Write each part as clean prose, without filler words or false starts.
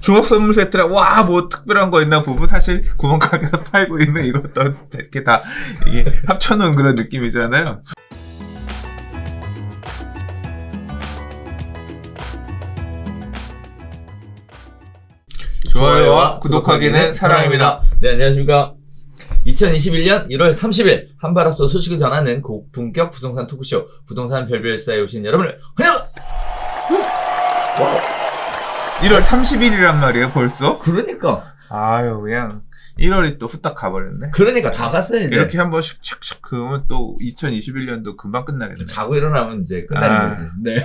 종합선물 세트라 와 뭐 특별한 거 있나 보면 사실 구멍가게에서 팔고 있는 이것도 이렇게 다 이게 합쳐놓은 그런 느낌이잖아요. 좋아요와 구독하기는 사랑입니다. 네, 안녕하십니까. 2021년 1월 30일 한바라서 소식을 전하는 고품격 부동산 토크쇼 부동산 별별사에 오신 여러분을 환영합니다. 1월 30일이란 말이에요 벌써? 그러니까 아유 그냥 1월이 또 후딱 가버렸네. 그러니까 다 갔어요 이제. 이렇게 한 번씩 착착 그으면 또 2021년도 금방 끝나겠네. 자고 일어나면 이제 끝나는 거지. 네.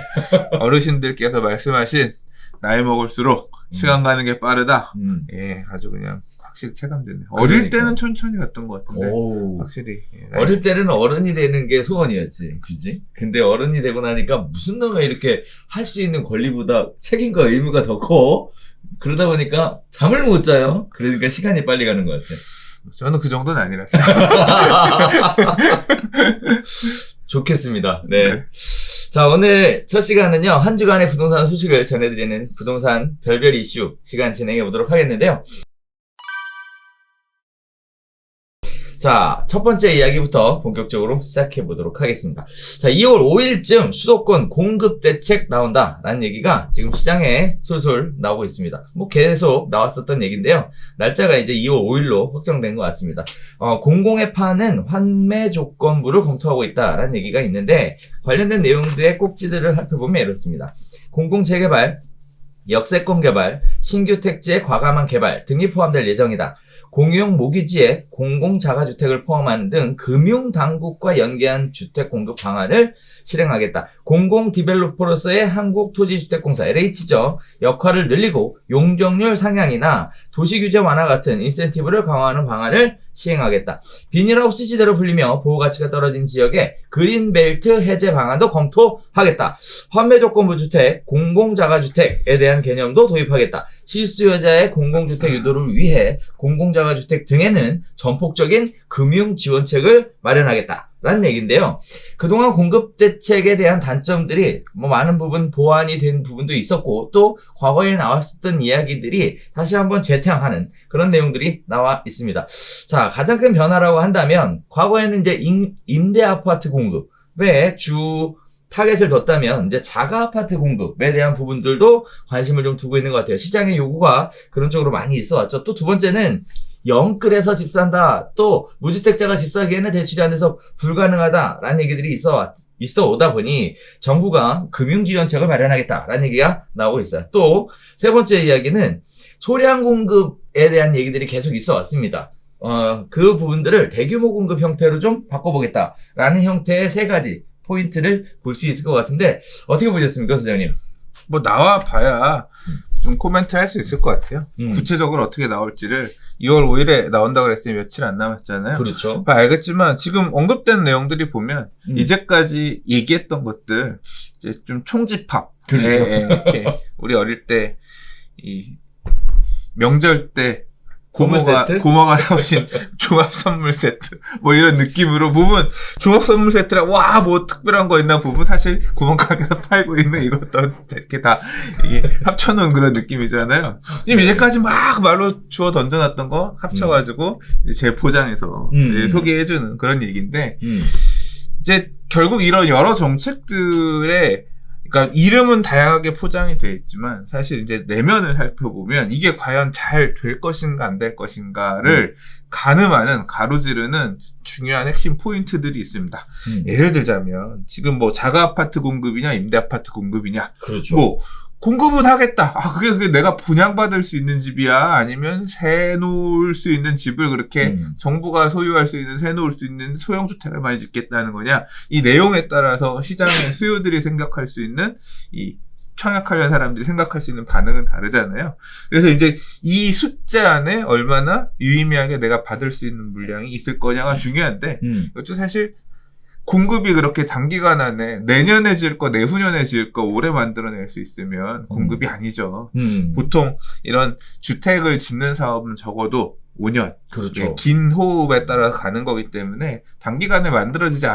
어르신들께서 말씀하신 나이 먹을수록 시간 가는 게 빠르다. 예, 아주 그냥 확실히 체감되네. 어릴 때는 천천히 갔던 것 같은데. 오. 확실히. 예, 어릴 때는 어른이 되는 게 소원이었지. 그지? 근데 어른이 되고 나니까 무슨 놈가 이렇게 할 수 있는 권리보다 책임과 의무가 더 커. 그러다 보니까 잠을 못 자요. 그러니까 시간이 빨리 가는 것 같아. 저는 그 정도는 아니라서요. 좋겠습니다. 네. 네. 자, 오늘 첫 시간은요, 한 주간의 부동산 소식을 전해드리는 부동산 별별 이슈 시간 진행해 보도록 하겠는데요. 자, 첫 번째 이야기부터 본격적으로 시작해 보도록 하겠습니다. 자, 2월 5일쯤 수도권 공급 대책 나온다라는 얘기가 지금 시장에 솔솔 나오고 있습니다. 뭐 계속 나왔었던 얘기인데요. 날짜가 이제 2월 5일로 확정된 것 같습니다. 공공에 파는 환매 조건부를 검토하고 있다라는 얘기가 있는데 관련된 내용들의 꼭지들을 살펴보면 이렇습니다. 공공재개발, 역세권 개발, 신규 택지의 과감한 개발 등이 포함될 예정이다. 공유용 모기지에 공공자가주택을 포함하는 등 금융당국과 연계한 주택 공급 방안을 실행하겠다. 공공디벨로퍼로서의 한국토지주택공사 LH죠. 역할을 늘리고 용적률 상향이나 도시규제 완화 같은 인센티브를 강화하는 방안을 시행하겠다. 비닐하우스 시대로 불리며 보호가치가 떨어진 지역에 그린벨트 해제 방안도 검토하겠다. 환매조건부 주택, 공공자가주택에 대한 개념도 도입하겠다. 실수요자의 공공주택 유도를 위해 공공자가주택 등에는 전폭적인 금융지원책을 마련하겠다. 라는 얘기인데요. 그동안 공급대책에 대한 단점들이 많은 부분 보완이 된 부분도 있었고 또 과거에 나왔었던 이야기들이 다시 한번 재탕하는 그런 내용들이 나와 있습니다. 자, 가장 큰 변화라고 한다면 과거에는 이제 임대 아파트 공급에 주 타겟을 뒀다면 이제 자가 아파트 공급에 대한 부분들도 관심을 좀 두고 있는 것 같아요. 시장의 요구가 그런 쪽으로 많이 있어 왔죠. 또 두 번째는 영끌에서 집 산다. 또 무주택자가 집 사기에는 대출이 안 돼서 불가능하다라는 얘기들이 있어 오다 보니 정부가 금융지원책을 마련하겠다라는 얘기가 나오고 있어요. 또 세 번째 이야기는 소량 공급에 대한 얘기들이 계속 있어 왔습니다. 그 부분들을 대규모 공급 형태로 좀 바꿔보겠다라는 형태의 세 가지 포인트를 볼 수 있을 것 같은데 어떻게 보셨습니까, 소장님? 뭐 나와 봐야 좀 코멘트 할 수 있을 것 같아요. 구체적으로 어떻게 나올지를 2월 5일에 나온다고 그랬으니 며칠 안 남았잖아요. 그렇죠. 알겠지만 지금 언급된 내용들이 보면 이제까지 얘기했던 것들 이제 좀 총집합. 그렇죠. 이렇게 우리 어릴 때 이 명절 때 고모가 사오신 종합선물 세트 뭐 이런 느낌으로 보면 종합선물 세트라 와 뭐 특별한 거 있나 보면 사실 구멍가게에서 팔고 있는 이것도 이렇게 다 이게 합쳐놓은 그런 느낌이잖아요. 지금 이제까지 막 말로 주워 던져놨던 거 합쳐가지고 재포장해서 소개해주는 그런 얘기인데 이제 결국 이런 여러 정책들의 그러니까 이름은 다양하게 포장이 되어 있지만 사실 이제 내면을 살펴보면 이게 과연 잘 될 것인가 안 될 것인가를 가늠하는 가로지르는 중요한 핵심 포인트들이 있습니다. 예를 들자면 지금 뭐 자가 아파트 공급이냐 임대 아파트 공급이냐. 그렇죠. 뭐 공급은 하겠다. 그게 내가 분양받을 수 있는 집이야? 아니면 세 놓을 수 있는 집을 그렇게 정부가 소유할 수 있는 세 놓을 수 있는 소형주택을 많이 짓겠다는 거냐? 이 내용에 따라서 시장의 수요들이 생각할 수 있는 이 청약하려는 사람들이 생각할 수 있는 반응은 다르잖아요. 그래서 이제 이 숫자 안에 얼마나 유의미하게 내가 받을 수 있는 물량이 있을 거냐가 중요한데 이것도 사실 공급이 그렇게 단기간 안에 내년에 지을 거, 내후년에 지을 거 올해 만들어낼 수 있으면 공급이 아니죠. 보통 이런 주택을 짓는 사업은 적어도 5년. 그렇죠. 예, 긴 호흡에 따라 가는 거기 때문에 단기간에 만들어지지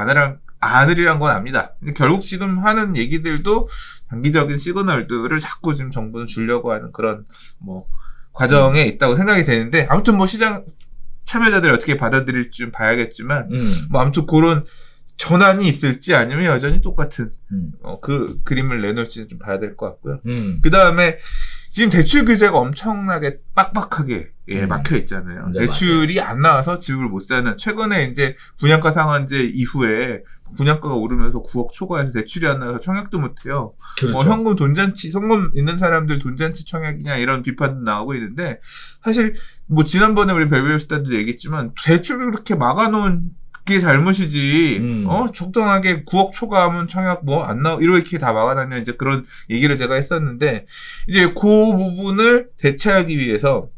않으리란 건 압니다. 결국 지금 하는 얘기들도 단기적인 시그널들을 자꾸 지금 정부는 주려고 하는 그런 뭐 과정에 있다고 생각이 되는데, 아무튼 뭐 시장 참여자들이 어떻게 받아들일지 좀 봐야겠지만 뭐 아무튼 그런 전환이 있을지 아니면 여전히 똑같은 그 그림을 내놓을지는 좀 봐야 될 것 같고요. 그 다음에 지금 대출 규제가 엄청나게 빡빡하게 막혀 있잖아요. 네, 대출이 맞아요. 안 나와서 집을 못 사는, 최근에 이제 분양가 상한제 이후에 분양가가 오르면서 9억 초과해서 대출이 안 나와서 청약도 못 해요. 그렇죠. 뭐 현금 돈잔치, 현금 있는 사람들 돈잔치 청약이냐 이런 비판도 나오고 있는데, 사실 뭐 지난번에 우리 벨벳 때도 얘기했지만 대출을 그렇게 막아놓은 게 잘못이지, 적당하게 9억 초과하면 청약 뭐 안 나오, 이렇게 다 막아놨냐, 이제 그런 얘기를 제가 했었는데, 이제 그 부분을 대체하기 위해서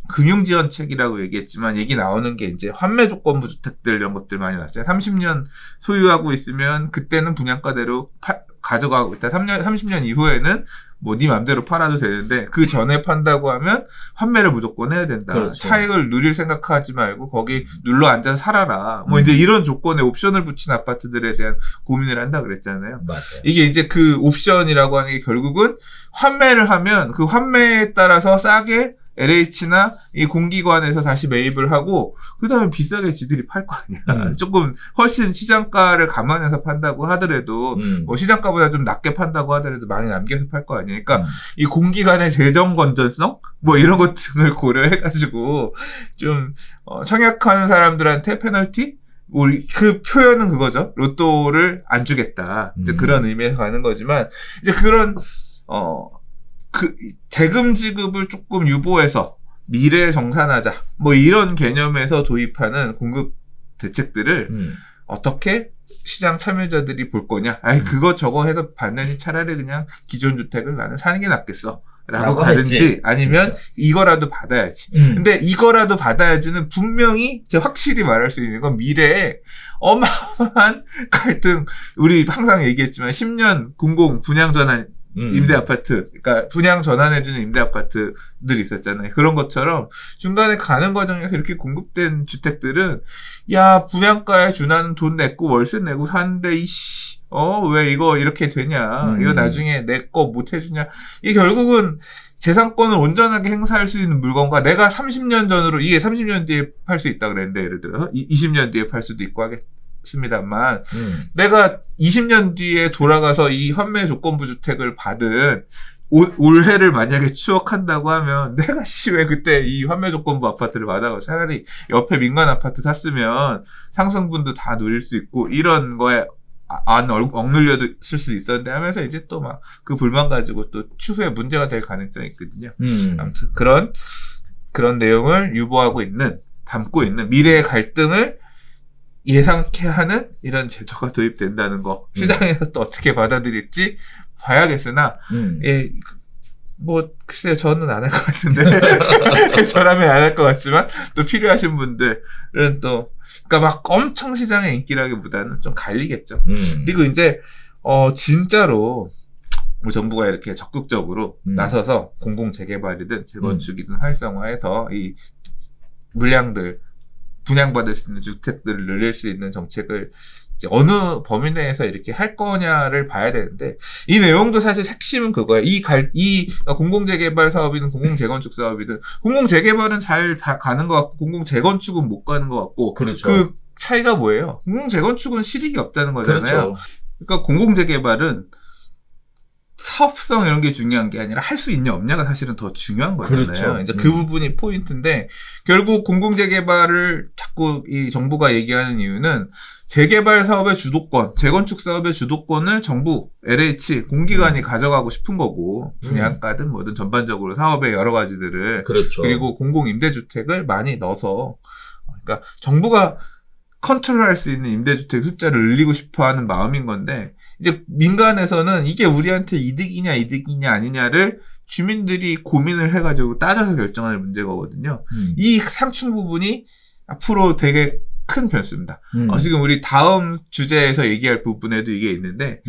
금융지원책이라고 얘기했지만, 얘기 나오는 게 이제 환매 조건부 주택들 이런 것들 많이 나왔어요. 30년 소유하고 있으면 그때는 분양가대로 가져가고 있다. 30년 이후에는 뭐 네 맘대로 팔아도 되는데, 그 전에 판다고 하면 환매를 무조건 해야 된다. 그렇죠. 차익을 누릴 생각하지 말고 거기 눌러 앉아서 살아라. 뭐 이제 이런 조건에 옵션을 붙인 아파트들에 대한 고민을 한다 그랬잖아요. 맞아요. 이게 이제 그 옵션이라고 하는 게 결국은 환매를 하면 그 환매에 따라서 싸게 LH나 이 공기관에서 다시 매입을 하고, 그 다음에 비싸게 지들이 팔 거 아니야. 조금 훨씬 시장가를 감안해서 판다고 하더라도, 뭐 시장가보다 좀 낮게 판다고 하더라도 많이 남겨서 팔 거 아니야. 그러니까 이 공기관의 재정 건전성? 뭐 이런 것 등을 고려해가지고, 좀, 청약하는 사람들한테 페널티? 우리, 그 표현은 그거죠. 로또를 안 주겠다. 이제 그런 의미에서 가는 거지만, 이제 그런, 대금 지급을 조금 유보해서 미래 정산하자, 뭐 이런 개념에서 도입하는 공급 대책들을 어떻게 시장 참여자들이 볼 거냐? 아이, 그거 저거 해서 받느니 차라리 그냥 기존 주택을 나는 사는 게 낫겠어 라고 가든지 했지. 아니면 그렇죠. 이거라도 받아야지. 근데 이거라도 받아야지는 분명히 제가 확실히 말할 수 있는 건, 미래에 어마어마한 갈등, 우리 항상 얘기했지만 10년 공공 분양 전환 임대 아파트, 그러니까 분양 전환해주는 임대 아파트들이 있었잖아요. 그런 것처럼 중간에 가는 과정에서 이렇게 공급된 주택들은, 야, 분양가에 준하는 돈 냈고 월세 내고 사는데, 왜 이거 이렇게 되냐? 이거 나중에 내 거 못 해주냐? 이게 결국은 재산권을 온전하게 행사할 수 있는 물건과, 내가 30년 전으로, 이게 30년 뒤에 팔 수 있다 그랬는데, 예를 들어서 20년 뒤에 팔 수도 있고 하겠습니다만, 내가 20년 뒤에 돌아가서 이 환매 조건부 주택을 받은 올해를 만약에 추억한다고 하면, 내가 왜 그때 이 환매 조건부 아파트를 받아가고 차라리 옆에 민간 아파트 샀으면 상승분도 다 누릴 수 있고, 이런 거에 안 억눌려도 쓸 수 있었는데 하면서, 이제 또 막 그 불만 가지고 또 추후에 문제가 될 가능성이 있거든요. 아무튼 그런 내용을 유보하고 있는, 담고 있는 미래의 갈등을 예상케 하는 이런 제도가 도입된다는 거, 시장에서 또 어떻게 받아들일지 봐야겠으나, 예, 뭐, 글쎄요, 저는 안 할 것 같은데, 저라면 안 할 것 같지만, 또 필요하신 분들은 또, 그러니까 막 엄청 시장의 인기라기보다는 좀 갈리겠죠. 그리고 이제, 진짜로, 뭐 정부가 이렇게 적극적으로 나서서 공공재개발이든 재건축이든 활성화해서 이 물량들, 분양받을 수 있는 주택들을 늘릴 수 있는 정책을 이제 어느 범위 내에서 이렇게 할 거냐를 봐야 되는데, 이 내용도 사실 핵심은 그거예요. 이 공공재개발 사업이든 공공재건축 사업이든, 공공재개발은 잘 가는 것 같고 공공재건축은 못 가는 것 같고, 그렇죠. 그 차이가 뭐예요? 공공재건축은 실익이 없다는 거잖아요. 그렇죠. 그러니까 공공재개발은 사업성 이런 게 중요한 게 아니라 할 수 있냐 없냐가 사실은 더 중요한 거잖아요. 그렇죠. 이제 그 부분이 포인트인데, 결국 공공재개발을 자꾸 이 정부가 얘기하는 이유는, 재개발 사업의 주도권, 재건축 사업의 주도권을 정부, LH, 공기관이 가져가고 싶은 거고, 분양가든 뭐든 전반적으로 사업의 여러 가지들을. 그렇죠. 그리고 공공임대주택을 많이 넣어서, 그러니까 정부가 컨트롤할 수 있는 임대주택 숫자를 늘리고 싶어 하는 마음인 건데, 이제 민간에서는 이게 우리한테 이득이냐 아니냐를 주민들이 고민을 해가지고 따져서 결정할 문제거든요. 이 상충 부분이 앞으로 되게 큰 변수입니다. 지금 우리 다음 주제에서 얘기할 부분에도 이게 있는데,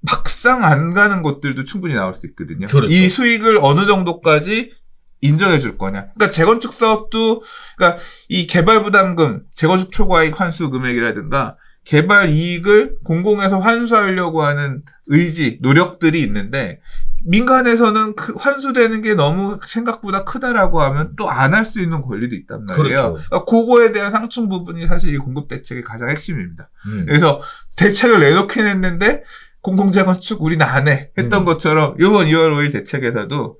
막상 안 가는 곳들도 충분히 나올 수 있거든요. 그렇죠. 이 수익을 어느 정도까지 인정해 줄 거냐. 그러니까 재건축 사업도, 그러니까 이 개발 부담금, 재건축 초과이익 환수 금액이라든가, 개발 이익을 공공에서 환수하려고 하는 의지, 노력들이 있는데 민간에서는 환수되는 게 너무 생각보다 크다라고 하면 또 안 할 수 있는 권리도 있단 말이에요. 그렇죠. 그러니까 그거에 대한 상충 부분이 사실 이 공급 대책의 가장 핵심입니다. 그래서 대책을 내놓긴 했는데 공공재건축 우리는 안 해 했던 것처럼 이번 2월 5일 대책에서도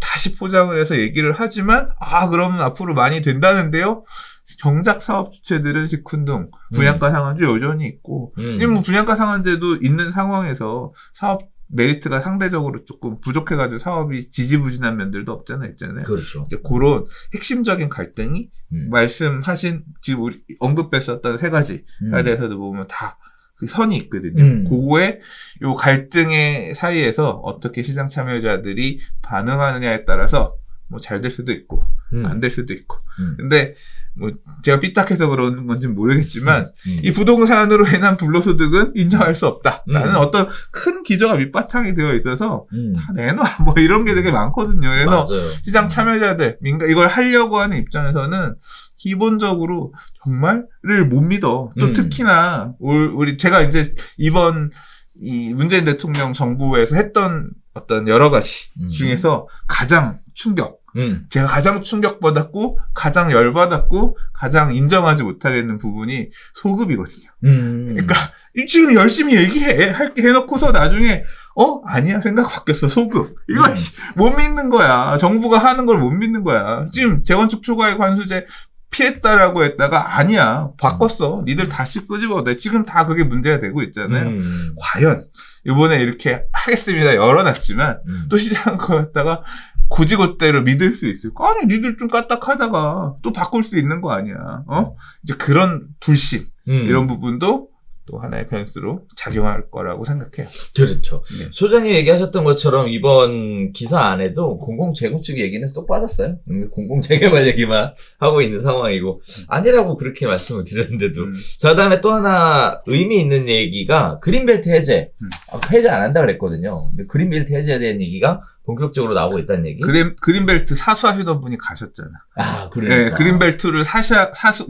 다시 포장을 해서 얘기를 하지만 그러면 앞으로 많이 된다는데요. 정작 사업 주체들은 시큰둥 분양가 상한제 여전히 있고 뭐 분양가 상한제도 있는 상황에서 사업 메리트가 상대적으로 조금 부족해가지고 사업이 지지부진한 면들도 있잖아요. 그렇죠. 이제 그런 핵심적인 갈등이 말씀하신 지금 우리 언급했었던 세 가지 사례에서도 보면 다 그 선이 있거든요. 그거에 요 갈등의 사이에서 어떻게 시장 참여자들이 반응하느냐에 따라서 뭐 잘 될 수도 있고 안 될 수도 있고. 근데 뭐 제가 삐딱해서 그러는 건지 모르겠지만 이 부동산으로 인한 불로소득은 인정할 수 없다라는 어떤 큰 기조가 밑바탕이 되어 있어서 다 내놔 뭐 이런 게 되게 많거든요. 그래서 맞아요. 시장 참여자들 이걸 하려고 하는 입장에서는 기본적으로 정말을 못 믿어. 또 특히나 우리 제가 이제 이번 이 문재인 대통령 정부에서 했던 어떤 여러 가지 중에서 가장 제가 가장 충격받았고 가장 열받았고 가장 인정하지 못하겠는 부분이 소급이거든요. 그러니까 지금 열심히 할게 해놓고서 나중에 아니야 생각 바뀌었어 소급 이거 못 믿는 거야. 정부가 하는 걸 못 믿는 거야. 지금 재건축 초과이익 환수제 피했다라고 했다가 아니야 바꿨어 니들 다시 끄집어내. 지금 다 그게 문제가 되고 있잖아요. 과연 이번에 이렇게 하겠습니다 열어놨지만 또 시장 거였다가 고지고대로 믿을 수 있을까? 아니 니들 좀 까딱하다가 또 바꿀 수 있는 거 아니야. 이제 그런 불신 이런 부분도 또 하나의 변수로 작용할 거라고 생각해요. 그렇죠. 네. 소장님 얘기하셨던 것처럼 이번 기사 안에도 공공재건축 얘기는 쏙 빠졌어요. 공공재개발 얘기만 하고 있는 상황이고 아니라고 그렇게 말씀을 드렸는데도 자, 그다음에 또 하나 의미 있는 얘기가 그린벨트 해제. 해제 안 한다 그랬거든요. 근데 그린벨트 해제에 대한 얘기가 본격적으로 나오고 있다는 얘기? 그린벨트 사수하시던 분이 가셨잖아. 그러니까. 네, 그린벨트를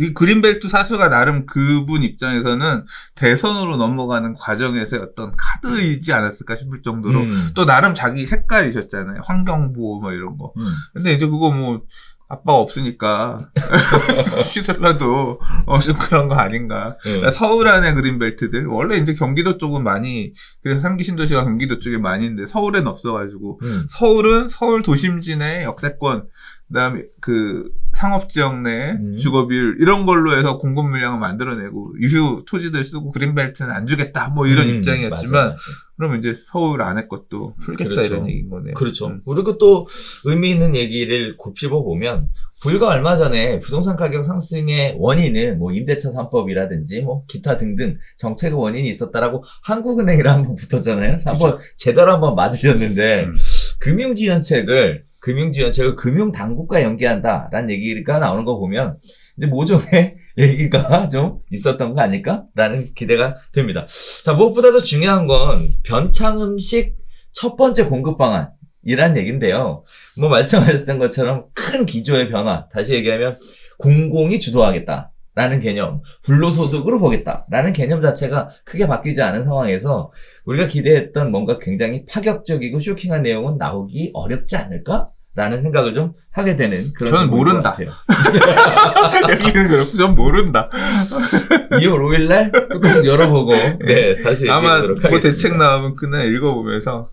이 그린벨트 사수가 나름 그분 입장에서는 대선으로 넘어가는 과정에서의 어떤 카드이지 않았을까 싶을 정도로 또 나름 자기 색깔이셨잖아요. 환경보호 뭐 이런 거. 근데 이제 그거 뭐 아빠가 없으니까 시설라도 좀 그런 거 아닌가. 서울 안에 그린벨트들 원래 이제 경기도 쪽은 많이 그래서 3기 신도시가 경기도 쪽에 많이 있는데 서울엔 없어가지고 서울은 서울 도심지내 역세권 그다음에 그 상업지역 내 주거비율 이런 걸로 해서 공급 물량을 만들어내고 유휴 토지들 쓰고 그린벨트는 안 주겠다 뭐 이런 입장이었지만 맞아요. 그러면 이제 서울 안에 것도 풀겠다 그렇죠. 이런 얘기인 거네요. 그렇죠. 그리고 또 의미 있는 얘기를 곱씹어 보면 불과 얼마 전에 부동산 가격 상승의 원인은 뭐 임대차 3법이라든지 뭐 기타 등등 정책의 원인이 있었다라고 한국은행이랑 한번 붙었잖아요. 한번 제대로 한번 맞으셨는데 금융지원책을 금융당국과 연계한다라는 얘기가 나오는 거 보면 이제 모종의 얘기가 좀 있었던 거 아닐까라는 기대가 됩니다. 자, 무엇보다도 중요한 건 변창흠식 첫 번째 공급 방안이란 얘기인데요. 뭐 말씀하셨던 것처럼 큰 기조의 변화, 다시 얘기하면 공공이 주도하겠다. 라는 개념, 불로소득으로 보겠다라는 개념 자체가 크게 바뀌지 않은 상황에서 우리가 기대했던 뭔가 굉장히 파격적이고 쇼킹한 내용은 나오기 어렵지 않을까? 라는 생각을 좀 하게 되는 그런. 저는 모른다. 여기는 그렇고, 전 모른다. 2월 5일날 뚜껑 열어보고, 네, 다시 아마 얘기하도록 뭐 하겠습니다. 대책 나오면 그날 읽어보면서,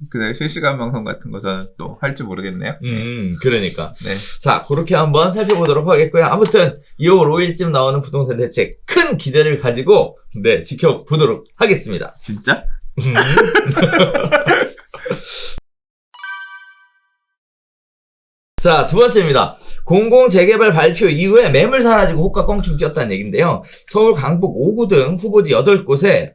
그날 실시간 방송 같은 거 저는 또 할지 모르겠네요. 그러니까. 네. 자, 그렇게 한번 살펴보도록 하겠고요. 아무튼 2월 5일쯤 나오는 부동산 대책 큰 기대를 가지고, 네, 지켜보도록 하겠습니다. 진짜? 자, 두 번째입니다. 공공재개발 발표 이후에 매물 사라지고 호가 껑충 뛰었다는 얘기인데요. 서울, 강북, 5구 등 후보지 8곳에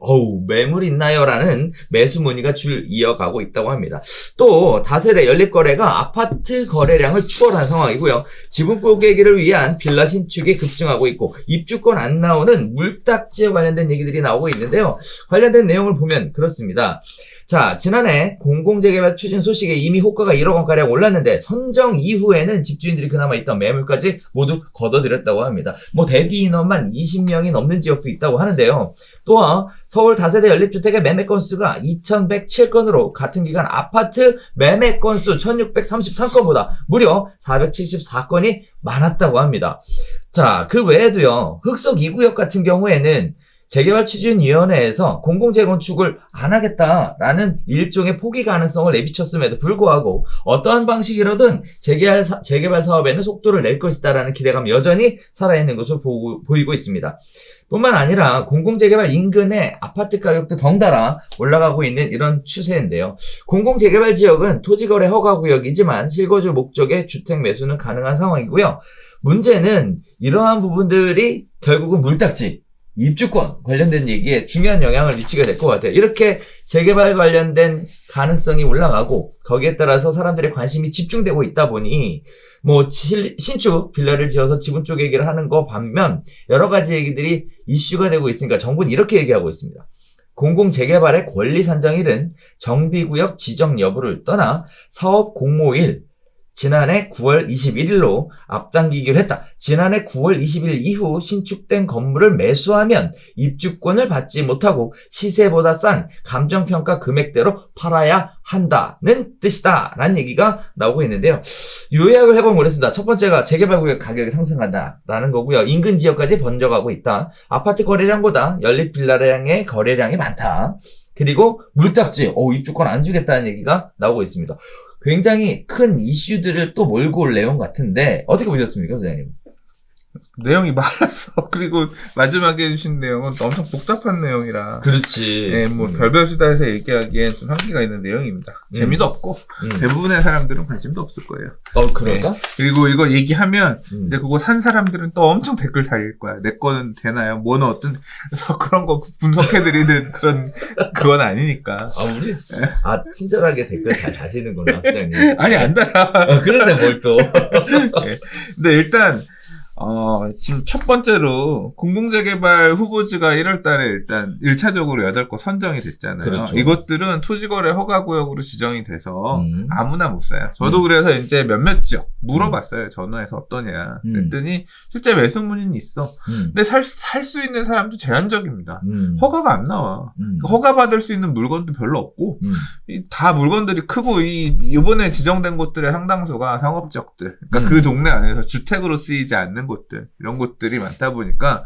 매물 있나요? 라는 매수 문의가 줄 이어가고 있다고 합니다. 또 다세대 연립거래가 아파트 거래량을 추월한 상황이고요. 지분 고객을 위한 빌라 신축이 급증하고 있고 입주권 안 나오는 물딱지에 관련된 얘기들이 나오고 있는데요. 관련된 내용을 보면 그렇습니다. 자, 지난해 공공재개발 추진 소식에 이미 호가가 1억 원가량 올랐는데 선정 이후에는 집주인들이 그나마 있던 매물까지 모두 걷어들였다고 합니다. 뭐 대기 인원만 20명이 넘는 지역도 있다고 하는데요. 또한 서울 다세대 연립주택의 매매 건수가 2107건으로 같은 기간 아파트 매매 건수 1633건보다 무려 474건이 많았다고 합니다. 자, 그 외에도요. 흑석 2구역 같은 경우에는 재개발추진위원회에서 공공재건축을 안 하겠다라는 일종의 포기 가능성을 내비쳤음에도 불구하고 어떠한 방식이라든 재개발 사업에는 속도를 낼 것이다라는 기대감이 여전히 살아있는 것으로 보이고 있습니다. 뿐만 아니라 공공재개발 인근의 아파트 가격도 덩달아 올라가고 있는 이런 추세인데요. 공공재개발 지역은 토지거래 허가구역이지만 실거주 목적의 주택 매수는 가능한 상황이고요. 문제는 이러한 부분들이 결국은 물딱지, 입주권 관련된 얘기에 중요한 영향을 미치게 될 것 같아요. 이렇게 재개발 관련된 가능성이 올라가고 거기에 따라서 사람들의 관심이 집중되고 있다 보니 뭐 신축 빌라를 지어서 지분 쪼개기를 하는 거 반면 여러 가지 얘기들이 이슈가 되고 있으니까 정부는 이렇게 얘기하고 있습니다. 공공재개발의 권리 산정일은 정비구역 지정 여부를 떠나 사업 공모일 지난해 9월 21일로 앞당기기로 했다. 지난해 9월 20일 이후 신축된 건물을 매수하면 입주권을 받지 못하고 시세보다 싼 감정평가 금액대로 팔아야 한다는 뜻이다. 라는 얘기가 나오고 있는데요. 요약을 해보면 그렇습니다. 첫 번째가 재개발구역 가격이 상승한다. 라는 거고요. 인근 지역까지 번져가고 있다. 아파트 거래량보다 연립 빌라량의 거래량이 많다. 그리고 물딱지, 입주권 안 주겠다는 얘기가 나오고 있습니다. 굉장히 큰 이슈들을 또 몰고 올 내용 같은데 어떻게 보셨습니까, 소장님? 내용이 많았어. 그리고 마지막에 해주신 내용은 엄청 복잡한 내용이라. 그렇지. 네, 뭐 별별 수다에서 얘기하기엔 좀 한계가 있는 내용입니다. 재미도 없고 대부분의 사람들은 관심도 없을 거예요. 그런가? 네. 그리고 이거 얘기하면 이제 그거 산 사람들은 또 엄청 댓글 달릴 거야. 내 거는 되나요? 뭐는 어떤 그래서 그런 거 분석해드리는 그건 아니니까. 우리 친절하게 댓글 잘 다시는구나, 소장님. 아니 안 달아. 그런데 뭘 또? 네. 근데 일단. 지금 첫 번째로 공공재개발 후보지가 1월 달에 일단 1차적으로 8곳 선정이 됐잖아요. 그렇죠. 이것들은 토지거래 허가구역으로 지정이 돼서 아무나 못 사요. 저도 그래서 이제 몇몇 지역 물어봤어요. 전화해서 어떠냐. 그랬더니 실제 매수 문의는 있어. 근데 살 수 있는 사람도 제한적입니다. 허가가 안 나와. 허가 받을 수 있는 물건도 별로 없고 다 물건들이 크고 이번에 지정된 곳들의 상당수가 상업지역들. 그러니까 그 동네 안에서 주택으로 쓰이지 않는 곳들 이런 곳들이 많다 보니까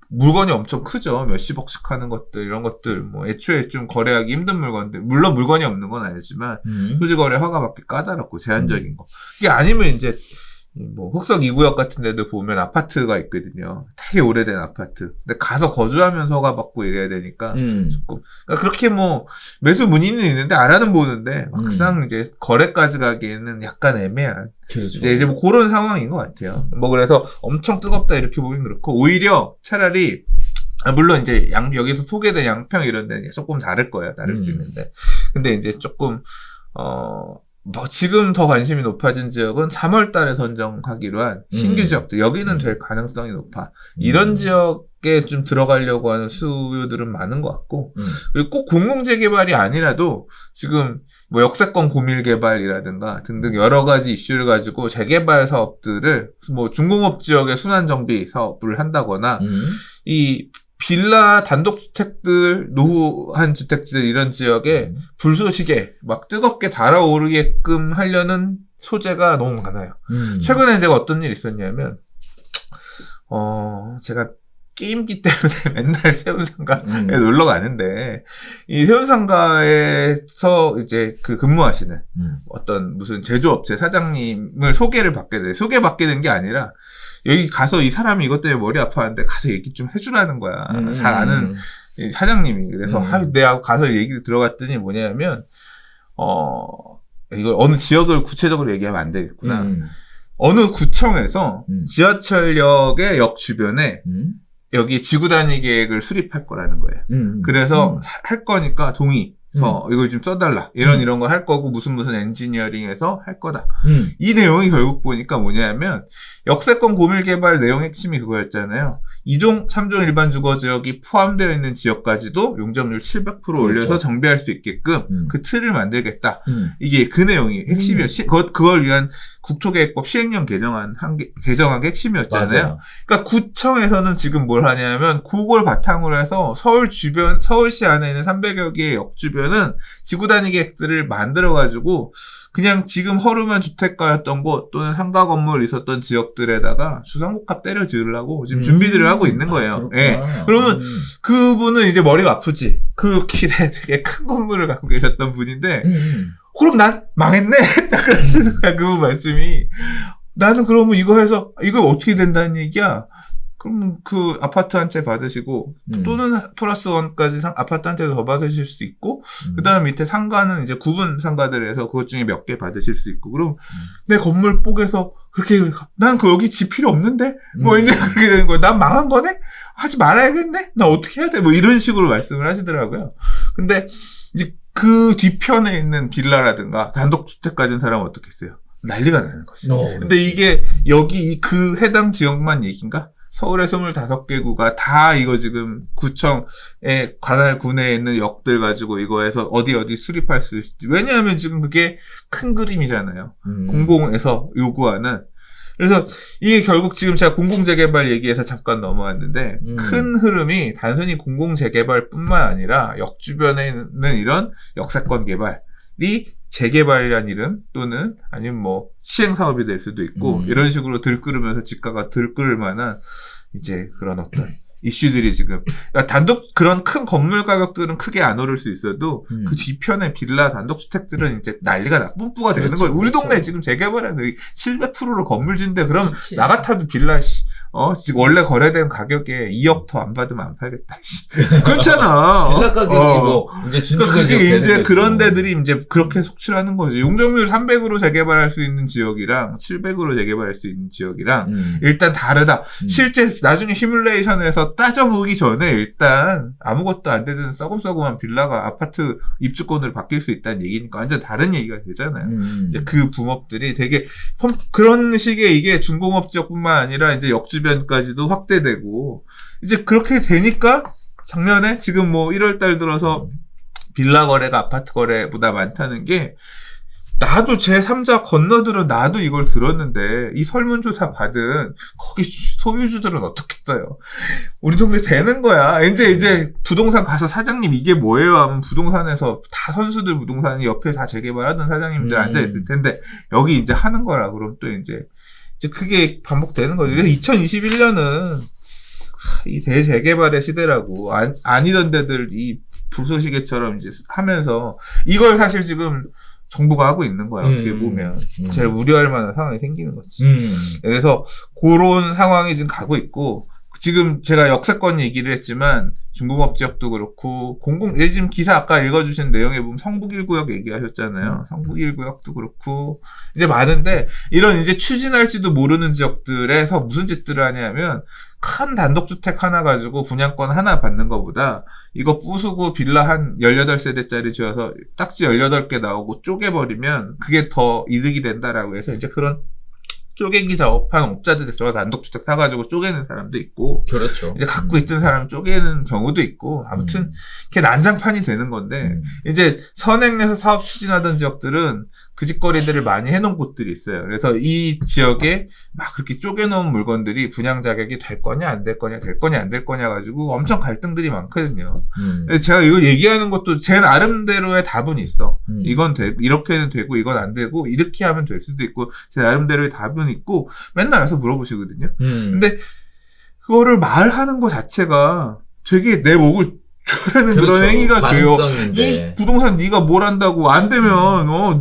물건이 엄청 크죠. 몇십억씩 하는 것들 이런 것들 뭐 애초에 좀 거래하기 힘든 물건들 물론 물건이 없는 건 아니지만 토지거래 허가 받기 까다롭고 제한적인 거 이게 아니면 이제 뭐 흑석 2구역 같은 데도 보면 아파트가 있거든요. 되게 오래된 아파트. 근데 가서 거주하면서 허가 받고 이래야 되니까 조금 그러니까 그렇게 뭐 매수 문의는 있는데 알아는 보는데 막상 이제 거래까지 가기에는 약간 애매한 그렇죠. 이제 뭐 그런 상황인 것 같아요. 뭐 그래서 엄청 뜨겁다 이렇게 보긴 그렇고 오히려 차라리 물론 이제 여기서 소개된 양평 이런 데는 조금 다를 거예요. 다를 수 있는데 근데 이제 조금 뭐 지금 더 관심이 높아진 지역은 3월 달에 선정하기로 한 신규 지역들 여기는 될 가능성이 높아. 이런 지역에 좀 들어가려고 하는 수요들은 많은 것 같고 그리고 꼭 공공재개발이 아니라도 지금 뭐 역세권 고밀개발이라든가 등등 여러 가지 이슈를 가지고 재개발 사업들을 뭐 중공업 지역의 순환정비 사업을 한다거나 이 빌라 단독주택들, 노후한 주택지들 이런 지역에 불쏘시개 막 뜨겁게 달아오르게끔 하려는 소재가 너무 많아요. 최근에 제가 어떤 일이 있었냐면 제가 게임기 때문에 맨날 세운상가에 놀러 가는데 이 세운상가에서 이제 그 근무하시는 어떤 무슨 제조업체 사장님을 소개받게 된 게 아니라 여기 가서 이 사람이 이것 때문에 머리 아파하는데 가서 얘기 좀 해주라는 거야. 잘 아는 사장님이. 그래서 내가 가서 얘기를 들어갔더니 뭐냐면 이걸 어느 지역을 구체적으로 얘기하면 안 되겠구나. 어느 구청에서 지하철역의 역 주변에 여기 지구단위 계획을 수립할 거라는 거예요. 그래서 할 거니까 이걸 좀 써달라. 이런 거 할 거고 무슨 엔지니어링에서 할 거다. 이 내용이 결국 보니까 뭐냐면 역세권 고밀개발 내용 핵심이 그거였잖아요. 2종, 3종 일반 주거지역이 포함되어 있는 지역까지도 용적률 700% 그렇죠. 올려서 정비할 수 있게끔 그 틀을 만들겠다. 이게 그 내용이 핵심이에요. 그걸 위한 국토계획법 시행령 개정한 게 핵심이었잖아요. 맞아요. 그러니까 구청에서는 지금 뭘 하냐면 그걸 바탕으로 해서 서울시 안에 있는 300여 개의 역 주변은 지구 단위 계획들을 만들어가지고 그냥 지금 허름한 주택가였던 곳 또는 상가 건물 있었던 지역들에다가 주상복합 때려 지으려고 지금 준비들을 하고 있는 거예요. 예. 그러면 그분은 이제 머리가 아프지. 그 길에 되게 큰 건물을 갖고 계셨던 분인데 그럼 난 망했네. 딱 그러시는 거야. 그 말씀이. 나는 그러면 이거 해서 이거 어떻게 된다는 얘기야. 그럼 그 아파트 한 채 받으시고 또는 플러스 원까지 아파트 한 채 더 받으실 수도 있고 그다음 밑에 상가는 이제 구분 상가들에서 그것 중에 몇 개 받으실 수 있고 그럼 내 건물 뽀개서 그렇게 난 그 여기 집 필요 없는데 뭐 이제 그렇게 되는 거야. 난 망한 거네? 하지 말아야겠네? 나 어떻게 해야 돼? 뭐 이런 식으로 말씀을 하시더라고요. 근데 이제 그 뒤편에 있는 빌라라든가 단독주택 가진 사람은 어떻겠어요? 난리가 나는 거지. 근데 이게 여기 그 해당 지역만 얘기인가? 서울의 25개 구가 다 이거 지금 구청의 관할 구내에 있는 역들 가지고 이거에서 어디 수립할 수 있을지. 왜냐하면 지금 그게 큰 그림이잖아요. 공공에서 요구하는. 그래서 이게 결국 지금 제가 공공재개발 얘기해서 잠깐 넘어왔는데 큰 흐름이 단순히 공공재개발뿐만 아니라 역 주변에 있는 이런 역세권 개발이 재개발이란 이름 또는 아니면 뭐 시행사업이 될 수도 있고 이런 식으로 들끓으면서 집가가 들끓을 만한 이제 그런 어떤 이슈들이 지금 그러니까 단독 그런 큰 건물 가격들은 크게 안 오를 수 있어도 그 뒤편에 빌라 단독주택들은 이제 난리가 뿜뿌가 되는 거예요. 우리 동네 지금 재개발하는 700%로 건물 짓는데 그럼 그렇지. 나 같아도 빌라 지금 원래 거래된 가격에 2억 더 안 받으면 안 팔겠다. 그렇잖아. 빌라 가격이 뭐 이제 준주거 그게 지역 이제 되는 그런 거지. 데들이 이제 그렇게 속출하는 거죠. 용적률 300으로 재개발할 수 있는 지역이랑 700으로 재개발할 수 있는 지역이랑 일단 다르다. 실제 나중에 시뮬레이션에서 따져보기 전에 일단 아무것도 안 되는 썩음썩음한 빌라가 아파트 입주권으로 바뀔 수 있다는 얘기니까 완전 다른 얘기가 되잖아요. 이제 그 붐업들이 되게 그런 식의 이게 중공업 지역뿐만 아니라 이제 역주변까지도 확대되고 이제 그렇게 되니까 작년에 지금 뭐 1월 달 들어서 빌라 거래가 아파트 거래보다 많다는 게 나도 제3자 건너들은 나도 이걸 들었는데 이 설문조사 받은 거기 소유주들은 어떻겠어요? 우리 동네 되는 거야. 이제 부동산 가서 사장님 이게 뭐예요? 하면 부동산에서 다 선수들 부동산이 옆에 다 재개발하던 사장님들 앉아있을 텐데 여기 이제 하는 거라 그럼 또 이제 그게 반복되는 거죠. 그래서 2021년은 이 대재개발의 시대라고 아니던 데들 이 불쏘시개처럼 이제 하면서 이걸 사실 지금 정부가 하고 있는 거야. 어떻게 보면 제일 우려할 만한 상황이 생기는 거지. 그래서 그런 상황이 지금 가고 있고 지금 제가 역세권 얘기를 했지만 중공업 지역도 그렇고 지금 기사 아까 읽어주신 내용에 보면 성북 1구역 얘기하셨잖아요. 성북 1구역도 그렇고 이제 많은데 이런 이제 추진할지도 모르는 지역들에서 무슨 짓들을 하냐면 큰 단독주택 하나 가지고 분양권 하나 받는 것보다 이거 부수고 빌라 한 18세대짜리 지어서 딱지 18개 나오고 쪼개버리면 그게 더 이득이 된다라고 해서 이제 그런 쪼개기 작업한 업자들 들어가 단독주택 사가지고 쪼개는 사람도 있고, 그렇죠. 이제 갖고 있던 사람 쪼개는 경우도 있고, 아무튼 그게 난장판이 되는 건데, 이제 선행 내서 사업 추진하던 지역들은 그 짓거리들을 많이 해놓은 곳들이 있어요. 그래서 이 지역에 막 그렇게 쪼개놓은 물건들이 분양 자격이 될 거냐 안 될 거냐, 될 거냐 안 될 거냐 가지고 엄청 갈등들이 많거든요. 제가 이거 얘기하는 것도 제 나름대로의 답은 있어. 이건 이렇게는 되고 이건 안 되고 이렇게 하면 될 수도 있고 제 나름대로의 답은 있고 맨날 와서 물어보시거든요. 근데 그거를 말하는 것 자체가 되게 내 목을 조르는 그렇죠. 그런 행위가 돼요. 가능성인데. 이 부동산 네가 뭘 한다고 안 되면